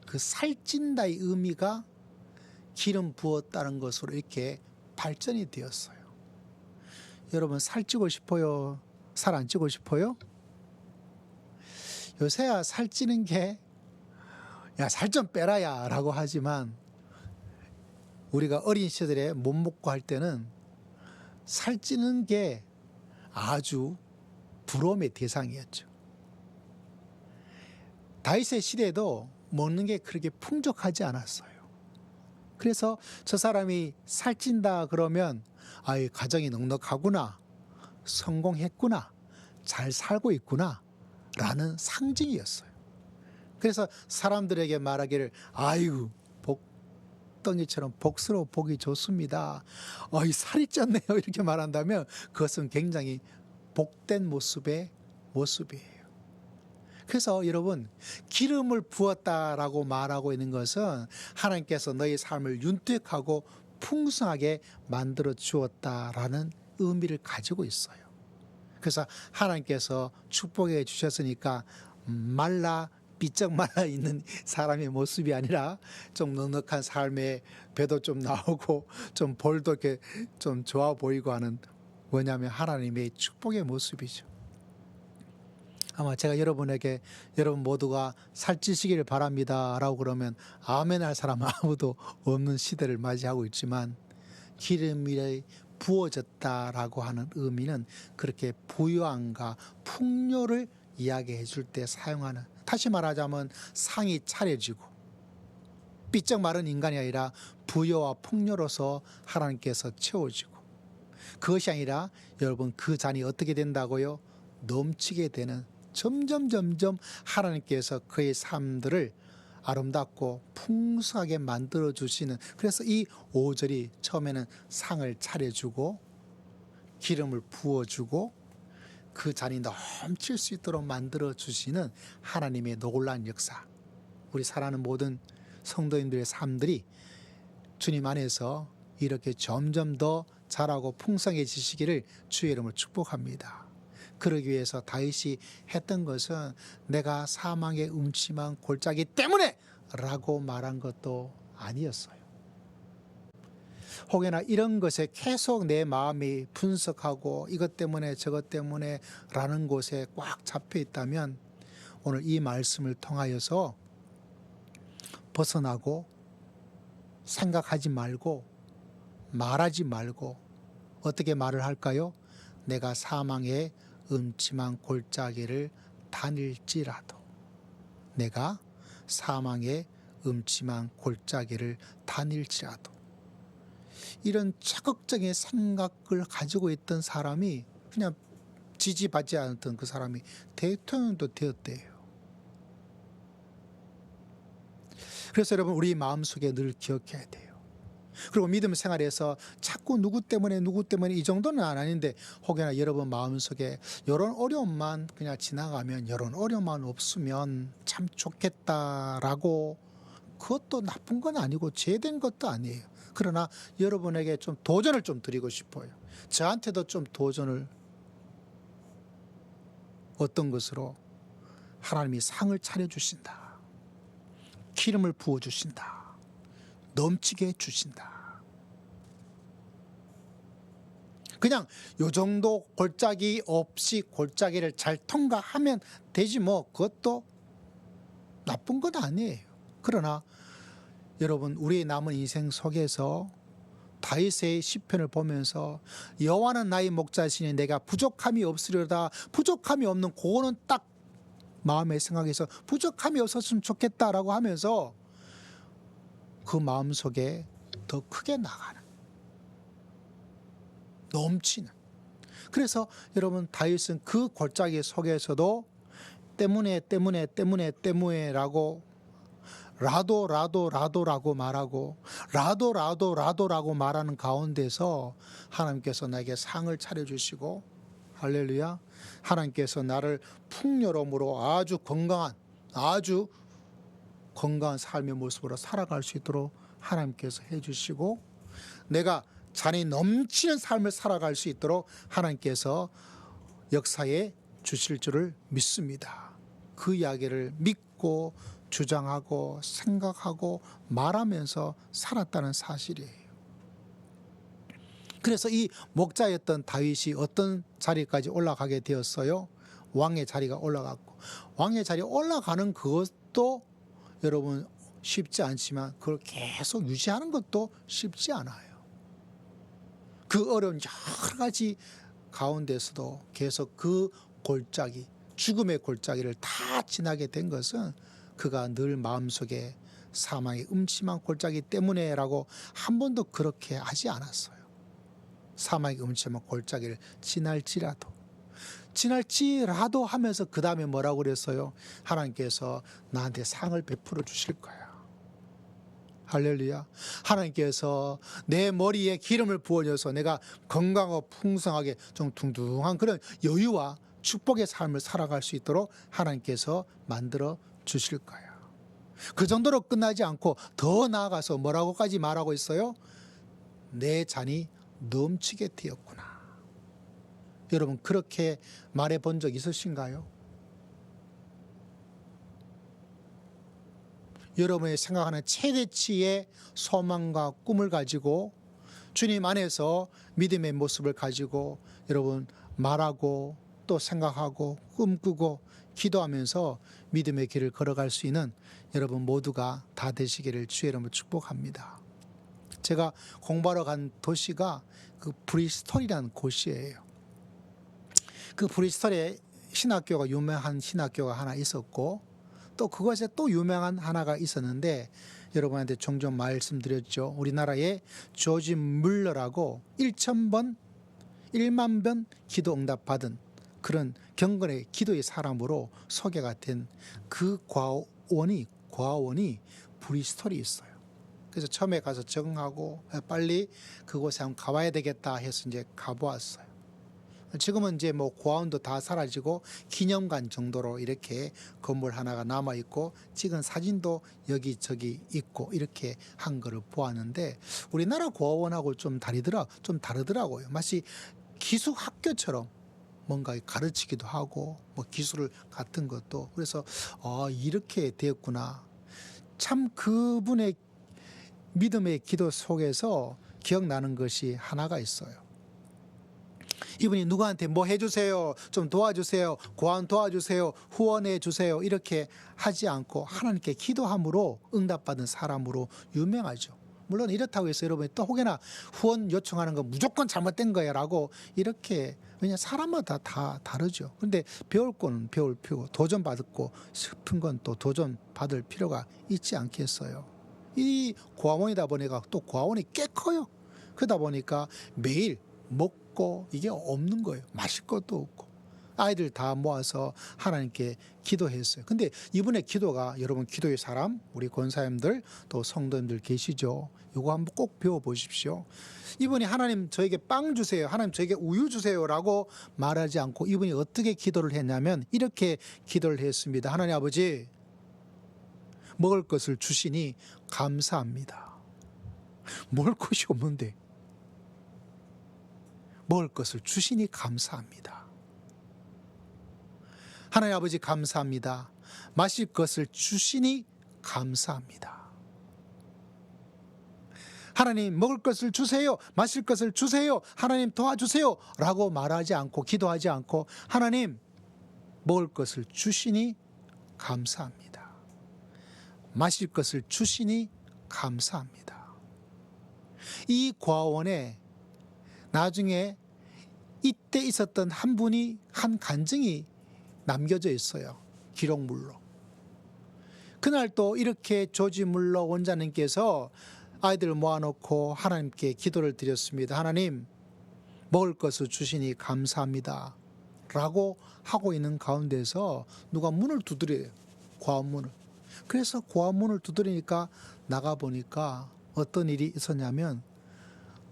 A: 그 살찐다의 의미가 기름 부었다는 것으로 이렇게 발전이 되었어요. 여러분, 살찌고 싶어요? 살 안 찌고 싶어요? 요새야 살찌는 게 야, 살 좀 빼라야 라고 하지만, 우리가 어린 시절에 못 먹고 할 때는 살찌는 게 아주 부러움의 대상이었죠. 다윗의 시대에도 먹는 게 그렇게 풍족하지 않았어요. 그래서 저 사람이 살찐다 그러면 아이, 가정이 넉넉하구나, 성공했구나, 잘 살고 있구나 라는 상징이었어요. 그래서 사람들에게 말하기를 아이고, 복덩이처럼 복스러워 보기 좋습니다, 어이, 살이 쪘네요, 이렇게 말한다면 그것은 굉장히 복된 모습이에요. 그래서 여러분, 기름을 부었다라고 말하고 있는 것은 하나님께서 너희 삶을 윤택하고 풍성하게 만들어 주었다라는 의미를 가지고 있어요. 그래서 하나님께서 축복해 주셨으니까 삐쩍 말라 있는 사람의 모습이 아니라 좀 넉넉한 삶에 배도 좀 나오고 좀 볼도 이렇게 좀 좋아 보이고 하는, 뭐냐면 하나님의 축복의 모습이죠. 아마 제가 여러분에게 여러분 모두가 살찌시기를 바랍니다 라고 그러면 아멘 할 사람 아무도 없는 시대를 맞이하고 있지만, 기름이 부어졌다라고 하는 의미는 그렇게 부유함과 풍요를 이야기해 줄 때 사용하는, 다시 말하자면 상이 차려지고 삐쩍 마른 인간이 아니라 부여와 풍요로서 하나님께서 채워지고, 그것이 아니라 여러분, 그 잔이 어떻게 된다고요? 넘치게 되는, 점점 하나님께서 그의 삶들을 아름답고 풍성하게 만들어 주시는, 그래서 이 5절이 처음에는 상을 차려주고 기름을 부어주고 그 잔이 넘칠 수 있도록 만들어 주시는 하나님의 놀라운 역사, 우리 사랑하는 모든 성도님들의 삶들이 주님 안에서 이렇게 점점 더 자라고 풍성해지시기를 주의 이름으로 축복합니다. 그러기 위해서 다윗이 했던 것은 내가 사망의 음침한 골짜기 때문에 라고 말한 것도 아니었어요. 혹여나 이런 것에 계속 내 마음이 분석하고 이것 때문에 저것 때문에 라는 곳에 꽉 잡혀 있다면 오늘 이 말씀을 통하여서 벗어나고 생각하지 말고 말하지 말고 어떻게 말을 할까요? 내가 사망의 음침한 골짜기를 다닐지라도, 내가 사망의 음침한 골짜기를 다닐지라도, 이런 자극적인 생각을 가지고 있던 사람이 그냥 지지받지 않았던 그 사람이 대통령도 되었대요. 그래서 여러분, 우리 마음속에 늘 기억해야 돼요. 그리고 믿음 생활에서 자꾸 누구 때문에 이 정도는 아닌데 혹여나 여러분 마음속에 이런 어려움만 그냥 지나가면, 이런 어려움만 없으면 참 좋겠다라고, 그것도 나쁜 건 아니고 죄된 것도 아니에요. 그러나 여러분에게 좀 도전을 좀 드리고 싶어요. 저한테도 좀 도전을, 어떤 것으로 하나님이 상을 차려주신다, 기름을 부어주신다, 넘치게 해주신다. 그냥 요 정도 골짜기 없이 골짜기를 잘 통과하면 되지 뭐, 그것도 나쁜 건 아니에요. 그러나 여러분, 우리의 남은 인생 속에서 다윗의 시편을 보면서 여호와는 나의 목자시니 내가 부족함이 없으려다, 부족함이 없는, 그거는 딱 마음의 생각에서 부족함이 없었으면 좋겠다라고 하면서 그 마음속에 더 크게 나가는, 넘치는. 그래서 여러분, 다윗은 그 골짜기 속에서도 때문에라고 라도라고 말하고 라도라고 말하는 가운데서 하나님께서 나에게 상을 차려주시고, 할렐루야, 하나님께서 나를 풍요로움으로 아주 건강한 삶의 모습으로 살아갈 수 있도록 하나님께서 해주시고, 내가 잔이 넘치는 삶을 살아갈 수 있도록 하나님께서 역사에 주실 줄을 믿습니다. 그 이야기를 믿고 주장하고 생각하고 말하면서 살았다는 사실이에요. 그래서 이 목자였던 다윗이 어떤 자리까지 올라가게 되었어요? 왕의 자리가 올라갔고, 왕의 자리에 올라가는 그것도 여러분 쉽지 않지만 그걸 계속 유지하는 것도 쉽지 않아요. 그 어려운 여러 가지 가운데서도 계속 그 골짜기, 죽음의 골짜기를 다 지나게 된 것은 그가 늘 마음속에 사망의 음침한 골짜기 때문에라고 한 번도 그렇게 하지 않았어요. 사망의 음침한 골짜기를 지날지라도 하면서 그 다음에 뭐라고 그랬어요? 하나님께서 나한테 상을 베풀어 주실 거야. 할렐루야. 하나님께서 내 머리에 기름을 부어줘서 내가 건강하고 풍성하게 좀 둥둥한 그런 여유와 축복의 삶을 살아갈 수 있도록 하나님께서 만들어 주실 거야. 그 정도로 끝나지 않고 더 나아가서 뭐라고까지 말하고 있어요? 내 잔이 넘치게 되었구나. 여러분, 그렇게 말해 본 적 있으신가요? 여러분이 생각하는 최대치의 소망과 꿈을 가지고 주님 안에서 믿음의 모습을 가지고 여러분 말하고 또 생각하고 꿈꾸고 기도하면서 믿음의 길을 걸어갈 수 있는 여러분 모두가 다 되시기를 주의 이름으로 축복합니다. 제가 공부하러 간 도시가 그 브리스톨이라는 곳이에요. 그 브리스톨에 신학교가 유명한 신학교가 하나 있었고, 또 그것에 또 유명한 하나가 있었는데, 여러분한테 종종 말씀드렸죠. 우리나라에 조지 물러라고 1만 번 기도 응답 받은 그런 경건의 기도의 사람으로 소개가 된 그 과원이 브리스톨이 있어요. 그래서 처음에 가서 적응하고 빨리 그곳에 한번 가봐야 되겠다 해서 이제 가보았어요. 지금은 이제 뭐 고아원도 다 사라지고 기념관 정도로 이렇게 건물 하나가 남아 있고 찍은 사진도 여기저기 있고 이렇게 한 거를 보았는데, 우리나라 고아원하고 좀 다르더라고요. 마치 기숙 학교처럼 뭔가 가르치기도 하고 뭐 기술 같은 것도. 그래서 이렇게 되었구나. 참 그분의 믿음의 기도 속에서 기억나는 것이 하나가 있어요. 이분이 누구한테 뭐 해주세요, 좀 도와주세요, 고안 도와주세요, 후원해 주세요 이렇게 하지 않고 하나님께 기도함으로 응답받은 사람으로 유명하죠. 물론 이렇다고 해서 여러분이 또 혹여나 후원 요청하는 거 무조건 잘못된 거야 라고 이렇게, 왜냐 사람마다 다 다르죠. 그런데 배울 거는 배울 필요고 도전받고 싶은 건 또 도전받을 필요가 있지 않겠어요. 이 고아원이다 보니까 또 고아원이 꽤 커요. 그러다 보니까 매일 먹고 이게 없는 거예요. 마실 것도 없고. 아이들 다 모아서 하나님께 기도했어요. 근데 이분의 기도가, 여러분 기도의 사람, 우리 권사님들 또 성도님들 계시죠. 이거 한번 꼭 배워보십시오. 이분이 하나님 저에게 빵 주세요, 하나님 저에게 우유 주세요 라고 말하지 않고 이분이 어떻게 기도를 했냐면 이렇게 기도를 했습니다. 하나님 아버지, 먹을 것을 주시니 감사합니다. 먹을 것이 없는데 먹을 것을 주시니 감사합니다. 하나님 아버지 감사합니다. 마실 것을 주시니 감사합니다. 하나님 먹을 것을 주세요, 마실 것을 주세요, 하나님 도와주세요 라고 말하지 않고 기도하지 않고 하나님 먹을 것을 주시니 감사합니다. 마실 것을 주시니 감사합니다. 이 고아원에 나중에 이때 있었던 한 분이 한 간증이 남겨져 있어요. 기록물로. 그날 또 이렇게 조지 물러 원장님께서 아이들을 모아놓고 하나님께 기도를 드렸습니다. 하나님 먹을 것을 주시니 감사합니다 라고 하고 있는 가운데서 누가 문을 두드려요. 고아문을. 그래서 고아문을 두드리니까 나가보니까 어떤 일이 있었냐면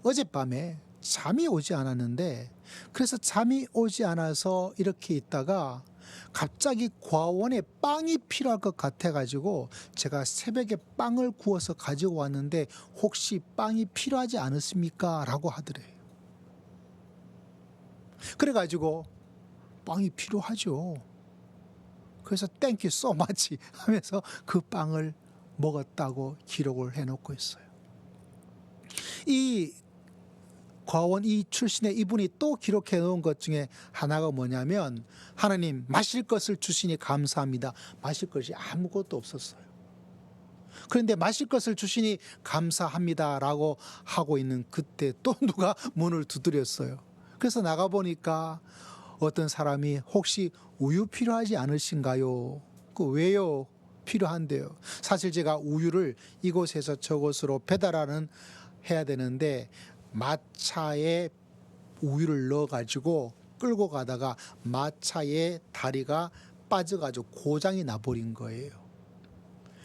A: 어젯밤에 잠이 오지 않았는데, 그래서 잠이 오지 않아서 이렇게 있다가 갑자기 고아원에 빵이 필요할 것 같아가지고 제가 새벽에 빵을 구워서 가지고 왔는데 혹시 빵이 필요하지 않으십니까? 라고 하더래요. 그래가지고 빵이 필요하죠. 그래서 땡큐 소 마치 하면서 그 빵을 먹었다고 기록을 해놓고 있어요. 이 과원 이 출신의 이분이 또 기록해 놓은 것 중에 하나가 뭐냐면 하나님 마실 것을 주시니 감사합니다. 마실 것이 아무것도 없었어요. 그런데 마실 것을 주시니 감사합니다 라고 하고 있는 그때 또 누가 문을 두드렸어요. 그래서 나가보니까 어떤 사람이 혹시 우유 필요하지 않으신가요? 그 왜요? 필요한데요. 사실 제가 우유를 이곳에서 저곳으로 배달하는 해야 되는데 마차에 우유를 넣어가지고 끌고 가다가 마차의 다리가 빠져가지고 고장이 나버린 거예요.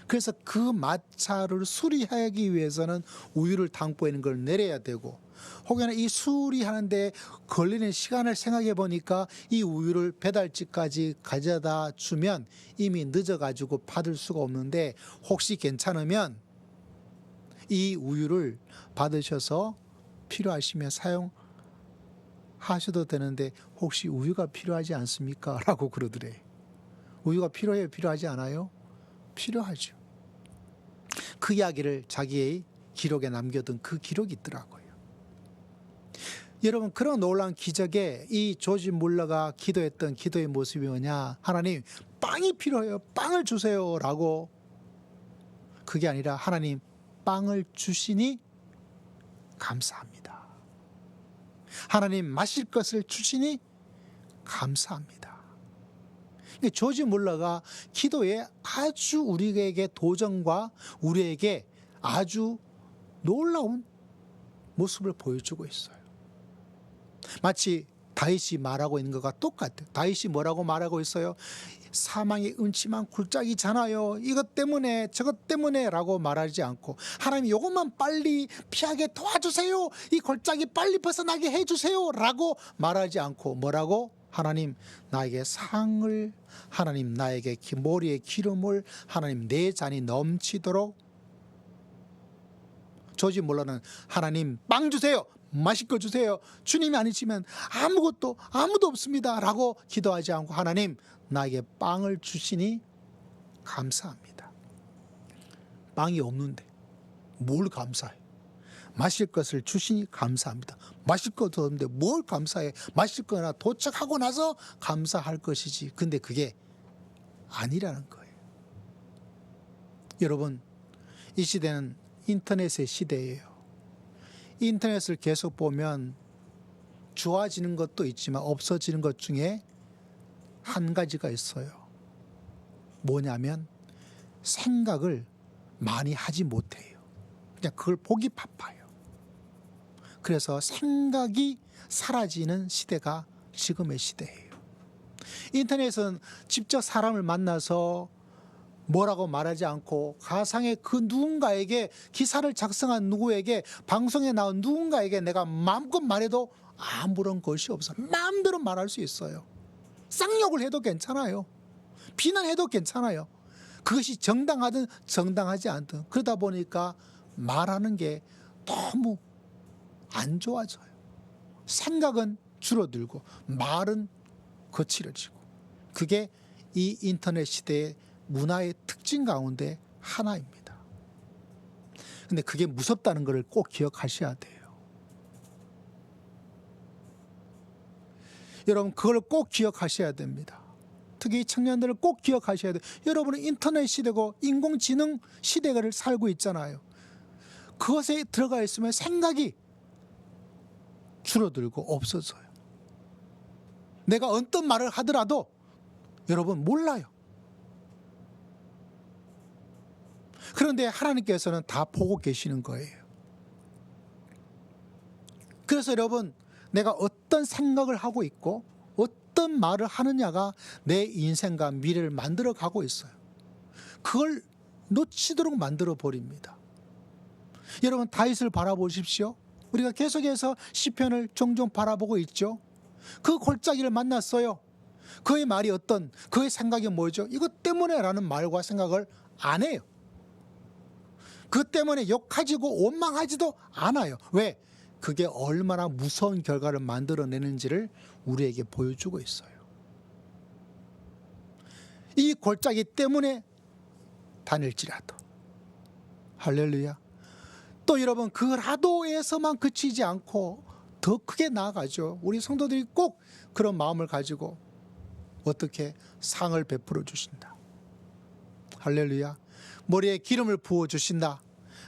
A: 그래서 그 마차를 수리하기 위해서는 우유를 담고 있는 걸 내려야 되고, 혹여나 이 수리하는데 걸리는 시간을 생각해 보니까 이 우유를 배달지까지 가져다 주면 이미 늦어가지고 받을 수가 없는데, 혹시 괜찮으면 이 우유를 받으셔서 필요하시면 사용하셔도 되는데 혹시 우유가 필요하지 않습니까? 라고 그러더래. 우유가 필요해요? 필요하지 않아요? 필요하죠. 그 이야기를 자기의 기록에 남겨둔 그 기록이 있더라고요. 여러분, 그런 놀라운 기적에 이 조지 물러가 기도했던 기도의 모습이 뭐냐? 하나님 빵이 필요해요, 빵을 주세요 라고. 그게 아니라 하나님 빵을 주시니 감사합니다. 하나님 마실 것을 주시니 감사합니다. 조지 물러가 기도에 아주 우리에게 도전과 우리에게 아주 놀라운 모습을 보여주고 있어요. 마치 다윗이 말하고 있는 것과 똑같아요. 다윗이 뭐라고 말하고 있어요? 사망의 음침한 굴짝이잖아요. 이것 때문에 저것 때문에 라고 말하지 않고 하나님 이것만 빨리 피하게 도와주세요, 이 골짜기 빨리 벗어나게 해주세요 라고 말하지 않고 뭐라고? 하나님 나에게 상을, 하나님 나에게 머리에 기름을, 하나님 내 잔이 넘치도록. 조지 물러는 하나님 빵 주세요, 마실 거 주세요, 주님이 아니시면 아무도 없습니다 라고 기도하지 않고 하나님 나에게 빵을 주시니 감사합니다. 빵이 없는데 뭘 감사해? 마실 것을 주시니 감사합니다. 마실 것도 없는데 뭘 감사해? 마실 거나 도착하고 나서 감사할 것이지. 근데 그게 아니라는 거예요. 여러분, 이 시대는 인터넷의 시대예요. 인터넷을 계속 보면 좋아지는 것도 있지만 없어지는 것 중에 한 가지가 있어요. 뭐냐면 생각을 많이 하지 못해요. 그냥 그걸 보기 바빠요. 그래서 생각이 사라지는 시대가 지금의 시대예요. 인터넷은 직접 사람을 만나서 뭐라고 말하지 않고 가상의 그 누군가에게, 기사를 작성한 누구에게, 방송에 나온 누군가에게 내가 마음껏 말해도 아무런 것이 없어. 마음대로 말할 수 있어요. 쌍욕을 해도 괜찮아요. 비난해도 괜찮아요. 그것이 정당하든 정당하지 않든. 그러다 보니까 말하는 게 너무 안 좋아져요. 생각은 줄어들고 말은 거칠어지고. 그게 이 인터넷 시대의 문화의 특징 가운데 하나입니다. 근데 그게 무섭다는 것을 꼭 기억하셔야 돼요. 여러분, 그걸 꼭 기억하셔야 됩니다. 특히 청년들을 꼭 기억하셔야 돼요. 여러분은 인터넷 시대고 인공지능 시대를 살고 있잖아요. 그것에 들어가 있으면 생각이 줄어들고 없어져요. 내가 어떤 말을 하더라도 여러분 몰라요. 그런데 하나님께서는 다 보고 계시는 거예요. 그래서 여러분, 내가 어떤 생각을 하고 있고 어떤 말을 하느냐가 내 인생과 미래를 만들어 가고 있어요. 그걸 놓치도록 만들어 버립니다. 여러분, 다윗을 바라보십시오. 우리가 계속해서 시편을 종종 바라보고 있죠. 그 골짜기를 만났어요. 그의 말이 어떤, 그의 생각이 뭐죠? 이것 때문에 라는 말과 생각을 안 해요. 그 때문에 욕하지고 원망하지도 않아요. 왜? 그게 얼마나 무서운 결과를 만들어내는지를 우리에게 보여주고 있어요. 이 골짜기 때문에 다닐지라도. 할렐루야. 또 여러분, 그 라도에서만 그치지 않고 더 크게 나아가죠. 우리 성도들이 꼭 그런 마음을 가지고 어떻게 상을 베풀어 주신다. 할렐루야. 머리에 기름을 부어 주신다.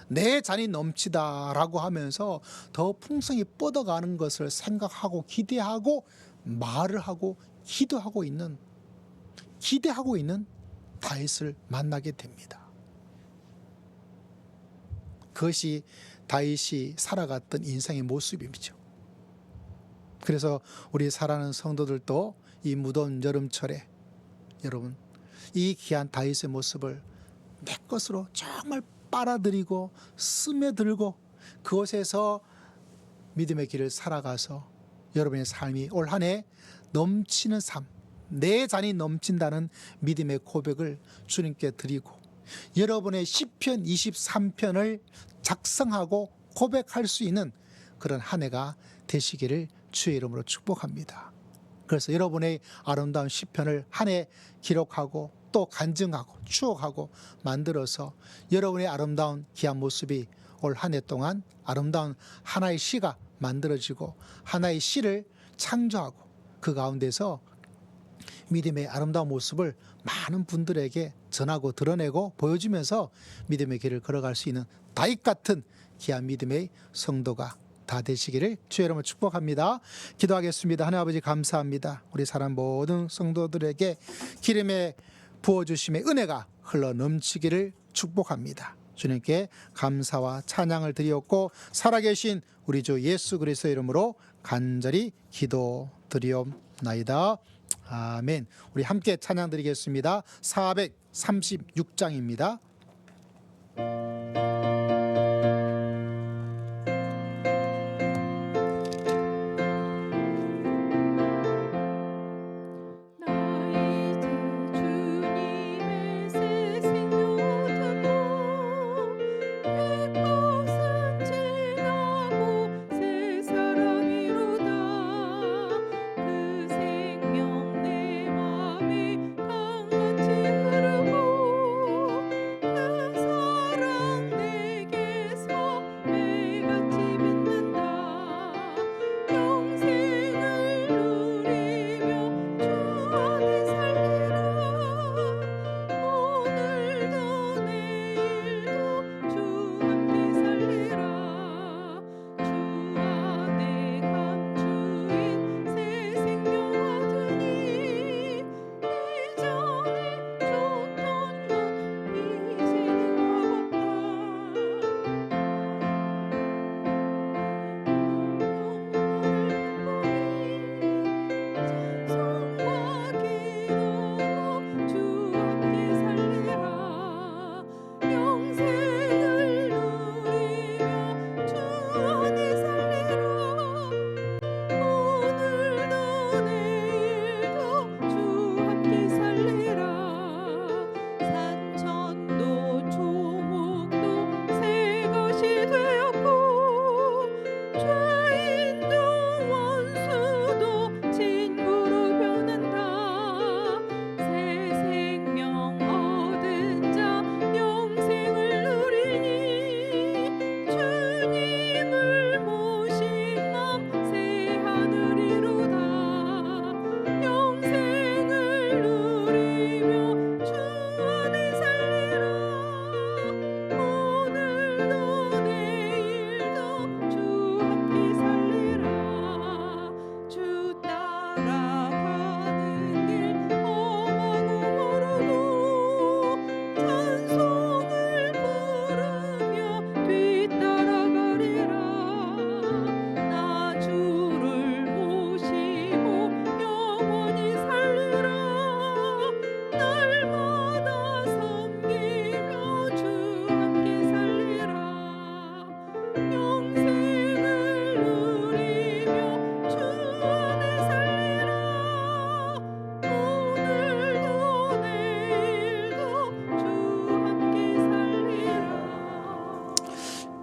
A: 내 잔이 넘치다 라고 하면서 더 풍성히 뻗어가는 것을 생각하고 기대하고 말을 하고 기대하고 있는 다윗을 만나게 됩니다. 그것이 다윗이 살아갔던 인생의 모습이죠. 그래서 우리 사랑하는 성도들도 이 무더운 여름철에 여러분, 이 귀한 다윗의 모습을 내 것으로 정말 빨아들이고 스며들고 그곳에서 믿음의 길을 살아가서 여러분의 삶이 올 한 해 넘치는 삶, 내 잔이 넘친다는 믿음의 고백을 주님께 드리고 여러분의 시편 23편을 작성하고 고백할 수 있는 그런 한 해가 되시기를 주의 이름으로 축복합니다. 그래서 여러분의 아름다운 시편을 한 해 기록하고 또 간증하고 추억하고 만들어서 여러분의 아름다운 귀한 모습이 올 한 해 동안 아름다운 하나의 시가 만들어지고 하나의 시를 창조하고 그 가운데서 믿음의 아름다운 모습을 많은 분들에게 전하고 드러내고 보여주면서 믿음의 길을 걸어갈 수 있는 다윗 같은 귀한 믿음의 성도가 다 되시기를 주의 이름으로 축복합니다. 기도하겠습니다. 하나님 아버지, 감사합니다. 우리 사람 모든 성도들에게 기름에 부어주심의 은혜가 흘러 넘치기를 축복합니다. 주님께 감사와 찬양을 드리었고 살아계신 우리 주 예수 그리스도의 이름으로 간절히 기도드리옵나이다. 아멘. 우리 함께 찬양 드리겠습니다. 436장입니다.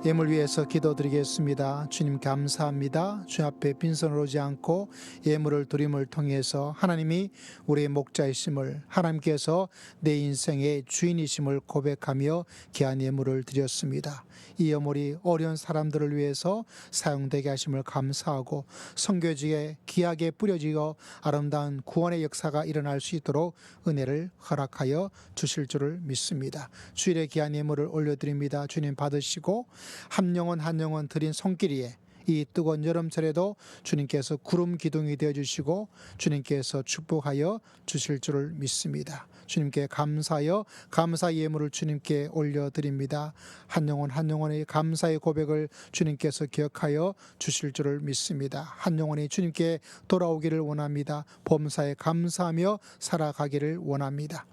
A: 예물 위해서 기도드리겠습니다. 주님 감사합니다. 주 앞에 빈손으로 오지 않고 예물을 드림을 통해서 하나님이 우리의 목자이심을, 하나님께서 내 인생의 주인이심을 고백하며 귀한 예물을 드렸습니다. 이 예물이 어려운 사람들을 위해서 사용되게 하심을 감사하고 선교지에 귀하게 뿌려지어 아름다운 구원의 역사가 일어날 수 있도록 은혜를 허락하여 주실 줄을 믿습니다. 주일에 귀한 예물을 올려드립니다. 주님 받으시고 한 영혼 한 영혼 드린 손길이에 이 뜨거운 여름철에도 주님께서 구름 기둥이 되어주시고 주님께서 축복하여 주실 줄을 믿습니다. 주님께 감사하여 감사 예물을 주님께 올려드립니다. 한 영혼 한 영혼의 감사의 고백을 주님께서 기억하여 주실 줄을 믿습니다. 한 영혼이 주님께 돌아오기를 원합니다. 범사에 감사하며 살아가기를 원합니다.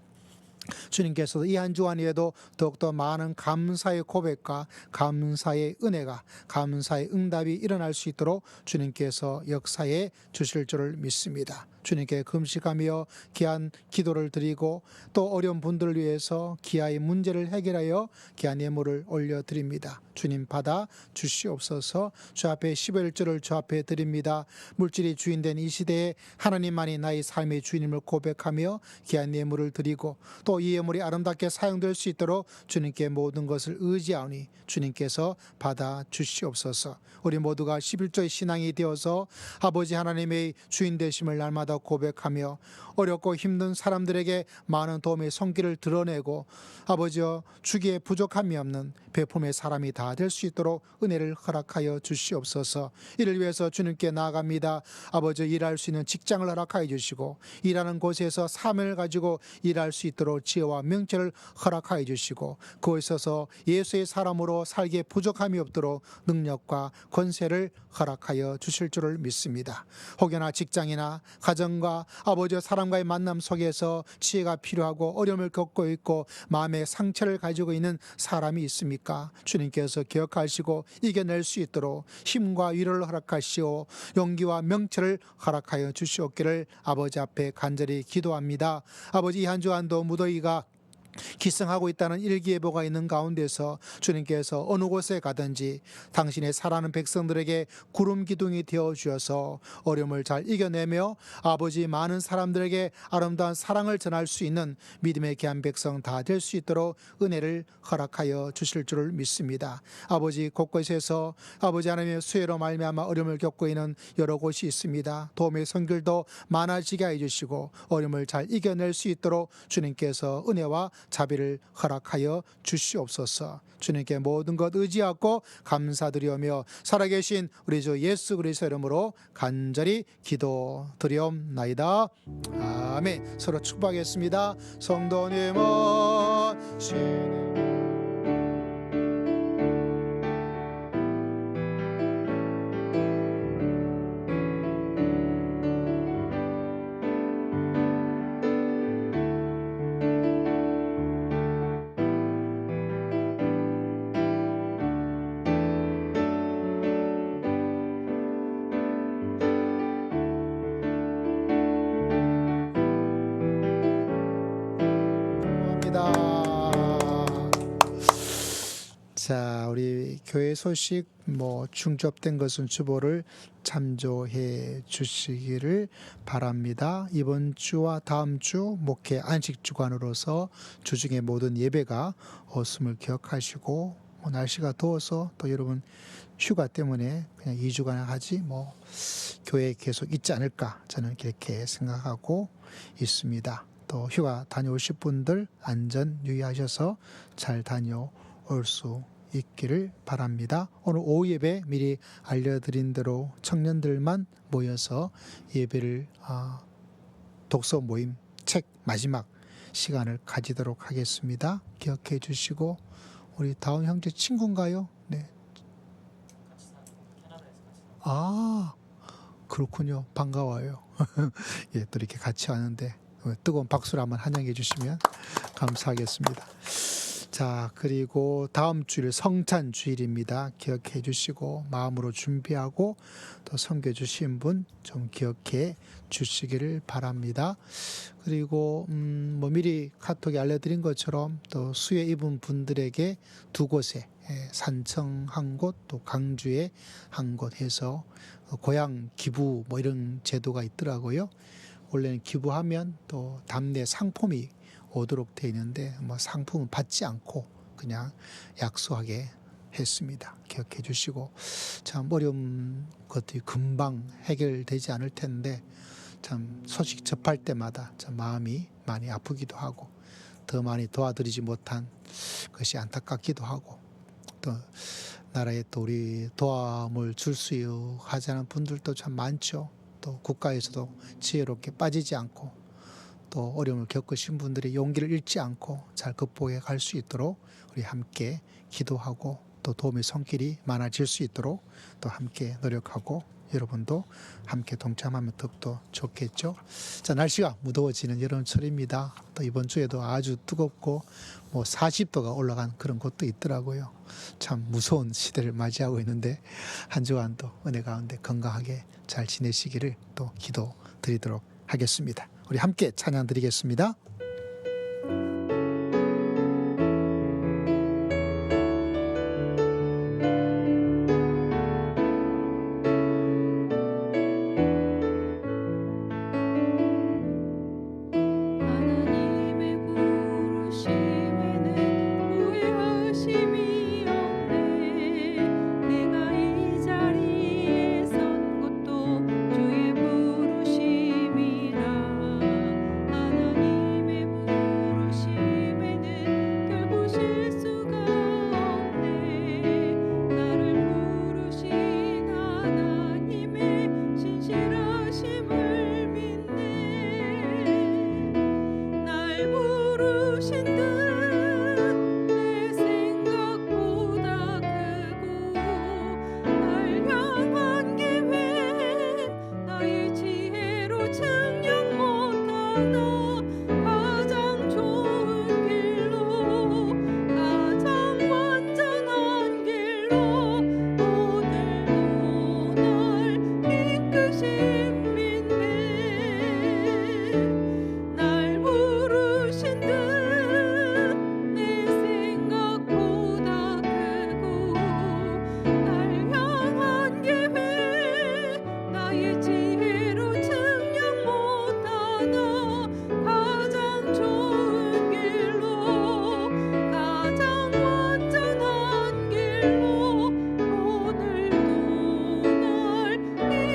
A: 주님께서도 이 한 주 안에도 더욱더 많은 감사의 고백과 감사의 은혜가, 감사의 응답이 일어날 수 있도록 주님께서 역사해 주실 줄을 믿습니다. 주님께 금식하며 귀한 기도를 드리고 또 어려운 분들을 위해서 귀하의 문제를 해결하여 귀한 예물을 올려드립니다. 주님 받아 주시옵소서. 주 앞에 11조를 주 앞에 드립니다. 물질이 주인된 이 시대에 하나님만이 나의 삶의 주인임을 고백하며 귀한 예물을 드리고 또 이 예물이 아름답게 사용될 수 있도록 주님께 모든 것을 의지하오니 주님께서 받아 주시옵소서. 우리 모두가 11조의 신앙이 되어서 아버지 하나님의 주인 되심을 날마다 고백하며 어렵고 힘든 사람들에게 많은 도움의 손길을 드러내고 아버지여 주기에 부족함이 없는 베품의 사람이 다 될 수 있도록 은혜를 허락하여 주시옵소서. 이를 위해서 주님께 나아갑니다. 아버지 일할 수 있는 직장을 허락하여 주시고 일하는 곳에서 사명을 가지고 일할 수 있도록 지혜와 명철을 허락하여 주시고 그곳에 있어서 예수의 사람으로 살기에 부족함이 없도록 능력과 권세를 허락하여 주실 줄을 믿습니다. 혹여나 직장이나 가정과 아버지와 사람과의 만남 속에서 지혜가 필요하고 어려움을 겪고 있고 마음의 상처를 가지고 있는 사람이 있습니까? 주님께서 기억하시고 이겨낼 수 있도록 힘과 위로를 허락하시오 용기와 명철을 허락하여 주시옵기를 아버지 앞에 간절히 기도합니다. 아버지 이 한 주간도 무더위가 기승하고 있다는 일기예보가 있는 가운데서 주님께서 어느 곳에 가든지 당신의 사랑하는 백성들에게 구름 기둥이 되어 주셔서 어려움을 잘 이겨내며 아버지 많은 사람들에게 아름다운 사랑을 전할 수 있는 믿음의 귀한 백성 다 될 수 있도록 은혜를 허락하여 주실 줄을 믿습니다. 아버지 곳곳에서 아버지 하나님의 수혜로 말미암아 어려움을 겪고 있는 여러 곳이 있습니다. 도움의 손길도 많아지게 해주시고 어려움을 잘 이겨낼 수 있도록 주님께서 은혜와 자비를 허락하여 주시옵소서. 주님께 모든 것 의지하고 감사드리오며 살아계신 우리 주 예수 그리스도 이름으로 간절히 기도드리옵나이다. 아멘. 서로 축복하겠습니다. 성도님은 신의 자, 우리 교회 소식 중접된 것은 주보를 참조해 주시기를 바랍니다. 이번 주와 다음 주 목회 안식 주간으로서 주중에 모든 예배가 없음을 기억하시고 날씨가 더워서 또 여러분 휴가 때문에 그냥 2주간 하지 교회에 계속 있지 않을까 저는 그렇게 생각하고 있습니다. 또 휴가 다녀오실 분들 안전 유의하셔서 잘 다녀올 수 있기를 바랍니다. 오늘 오후 예배 미리 알려드린 대로 청년들만 모여서 예배를 독서 모임 책 마지막 시간을 가지도록 하겠습니다. 기억해 주시고 우리 다운 형제 친구인가요? 네. 아 그렇군요. 반가워요. 예, 또 이렇게 같이 하는데 뜨거운 박수로 한번 환영해 주시면 감사하겠습니다. 자, 그리고 다음 주일 성찬 주일입니다. 기억해 주시고 마음으로 준비하고 또 섬겨 주신 분 좀 기억해 주시기를 바랍니다. 그리고 뭐 미리 카톡에 알려드린 것처럼 또 수혜 입은 분들에게 두 곳에 산청 한 곳, 또 강주에 한 곳 해서 고향 기부 뭐 이런 제도가 있더라고요. 원래는 기부하면 또 답례 상품이 오도록 되어 있는데 뭐 상품은 받지 않고 그냥 약속하게 했습니다. 기억해 주시고 참 어려운 것들이 금방 해결되지 않을 텐데 참 소식 접할 때마다 참 마음이 많이 아프기도 하고 더 많이 도와드리지 못한 것이 안타깝기도 하고 또 나라에 또 우리 도움을 줄 수 하지 않은 분들도 참 많죠. 또 국가에서도 지혜롭게 빠지지 않고 또 어려움을 겪으신 분들이 용기를 잃지 않고 잘 극복해 갈 수 있도록 우리 함께 기도하고 또 도움의 손길이 많아질 수 있도록 또 함께 노력하고 여러분도 함께 동참하면 더욱더 좋겠죠. 자, 날씨가 무더워지는 여름철입니다. 또 이번 주에도 아주 뜨겁고 뭐 40도가 올라간 그런 곳도 있더라고요. 참 무서운 시대를 맞이하고 있는데 한 주간도 은혜 가운데 건강하게 잘 지내시기를 또 기도 드리도록 하겠습니다. 우리 함께 찬양 드리겠습니다.
C: 하나님의 부르심에는 후회하심이 없네. 내가 이 자리에 선 것도 주의 부르심이라. 하나님의 부르심에는 결코 실수가 없네. 나를 부르신 하나님의 신실하심을 믿네. 날 부르신 듯 내 생각보다 크고 날 향한 계획 나의 지혜로 측량 못하나 가장 좋은 길로 가장 완전한 길로 오늘도 날 이끄심 믿네. 날 부르신 듯 내 생각보다 크고 날 향한 계획 나의 지혜로 측량 못하나 가장 좋은 길로 가장 완전한 길로 오늘도 날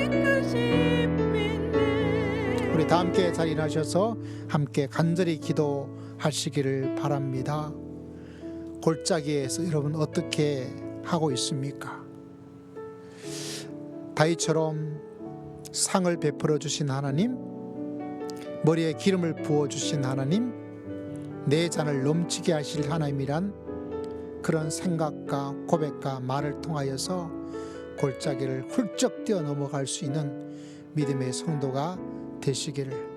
C: 이끄심 믿네.
A: 우리 다 함께 자리 일어나셔서 함께 간절히 기도하시기를 바랍니다. 골짜기에서 여러분 어떻게 하고 있습니까? 다윗처럼 상을 베풀어 주신 하나님, 머리에 기름을 부어 주신 하나님, 내 잔을 넘치게 하실 하나님이란 그런 생각과 고백과 말을 통하여서 골짜기를 훌쩍 뛰어 넘어갈 수 있는 믿음의 성도가 되시기를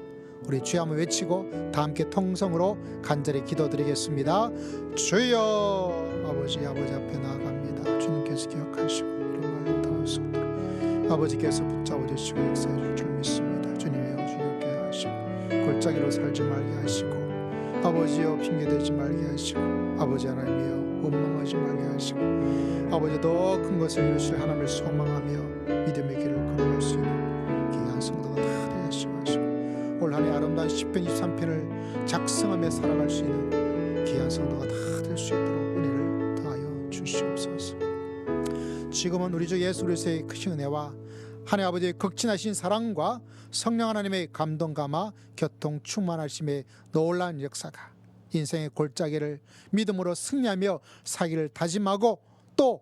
A: 우리 주여 한번 외치고 다 함께 통성으로 간절히 기도드리겠습니다. 주여, 아버지 앞에 나아갑니다. 주님께서 기억하시고 이런 말로 당할 수 없도록 아버지께서 붙잡아 주시고 역사해 줄 줄 믿습니다. 주님이여 주님께 하시고 골짜기로 살지 말게 하시고 아버지여 핑계대지 말게 하시고 아버지 하나님이여 원망하지 말게 하시고 아버지 더 큰 것을 이루실 하나님을 소망하며 믿음의 길을 걸어갈 수 있는 귀한 성도가 다 되게 하시고 올 한해 아름다운 시편 23편을 작성하며 살아갈 수 있는 귀한 성도가 다 될 수 있도록 은혜를 더하여 주시옵소서. 지금은 우리 주 예수 그리스도의 크신 은혜와 하나님 아버지의 극진하신 사랑과 성령 하나님의 감동 감화 교통 충만하심의 놀라운 역사가 인생의 골짜기를 믿음으로 승리하며 사기를 다짐하고 또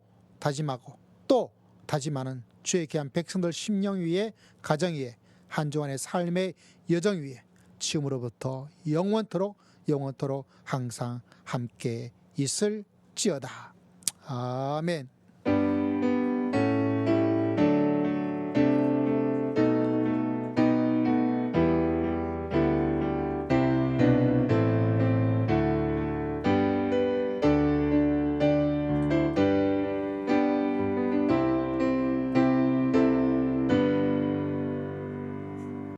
A: 다짐하는 주의 귀한 백성들 심령 위에 가정 위에 한 주간의 삶의 여정 위에 지금으로부터 영원토록 항상 함께 있을지어다. 아멘.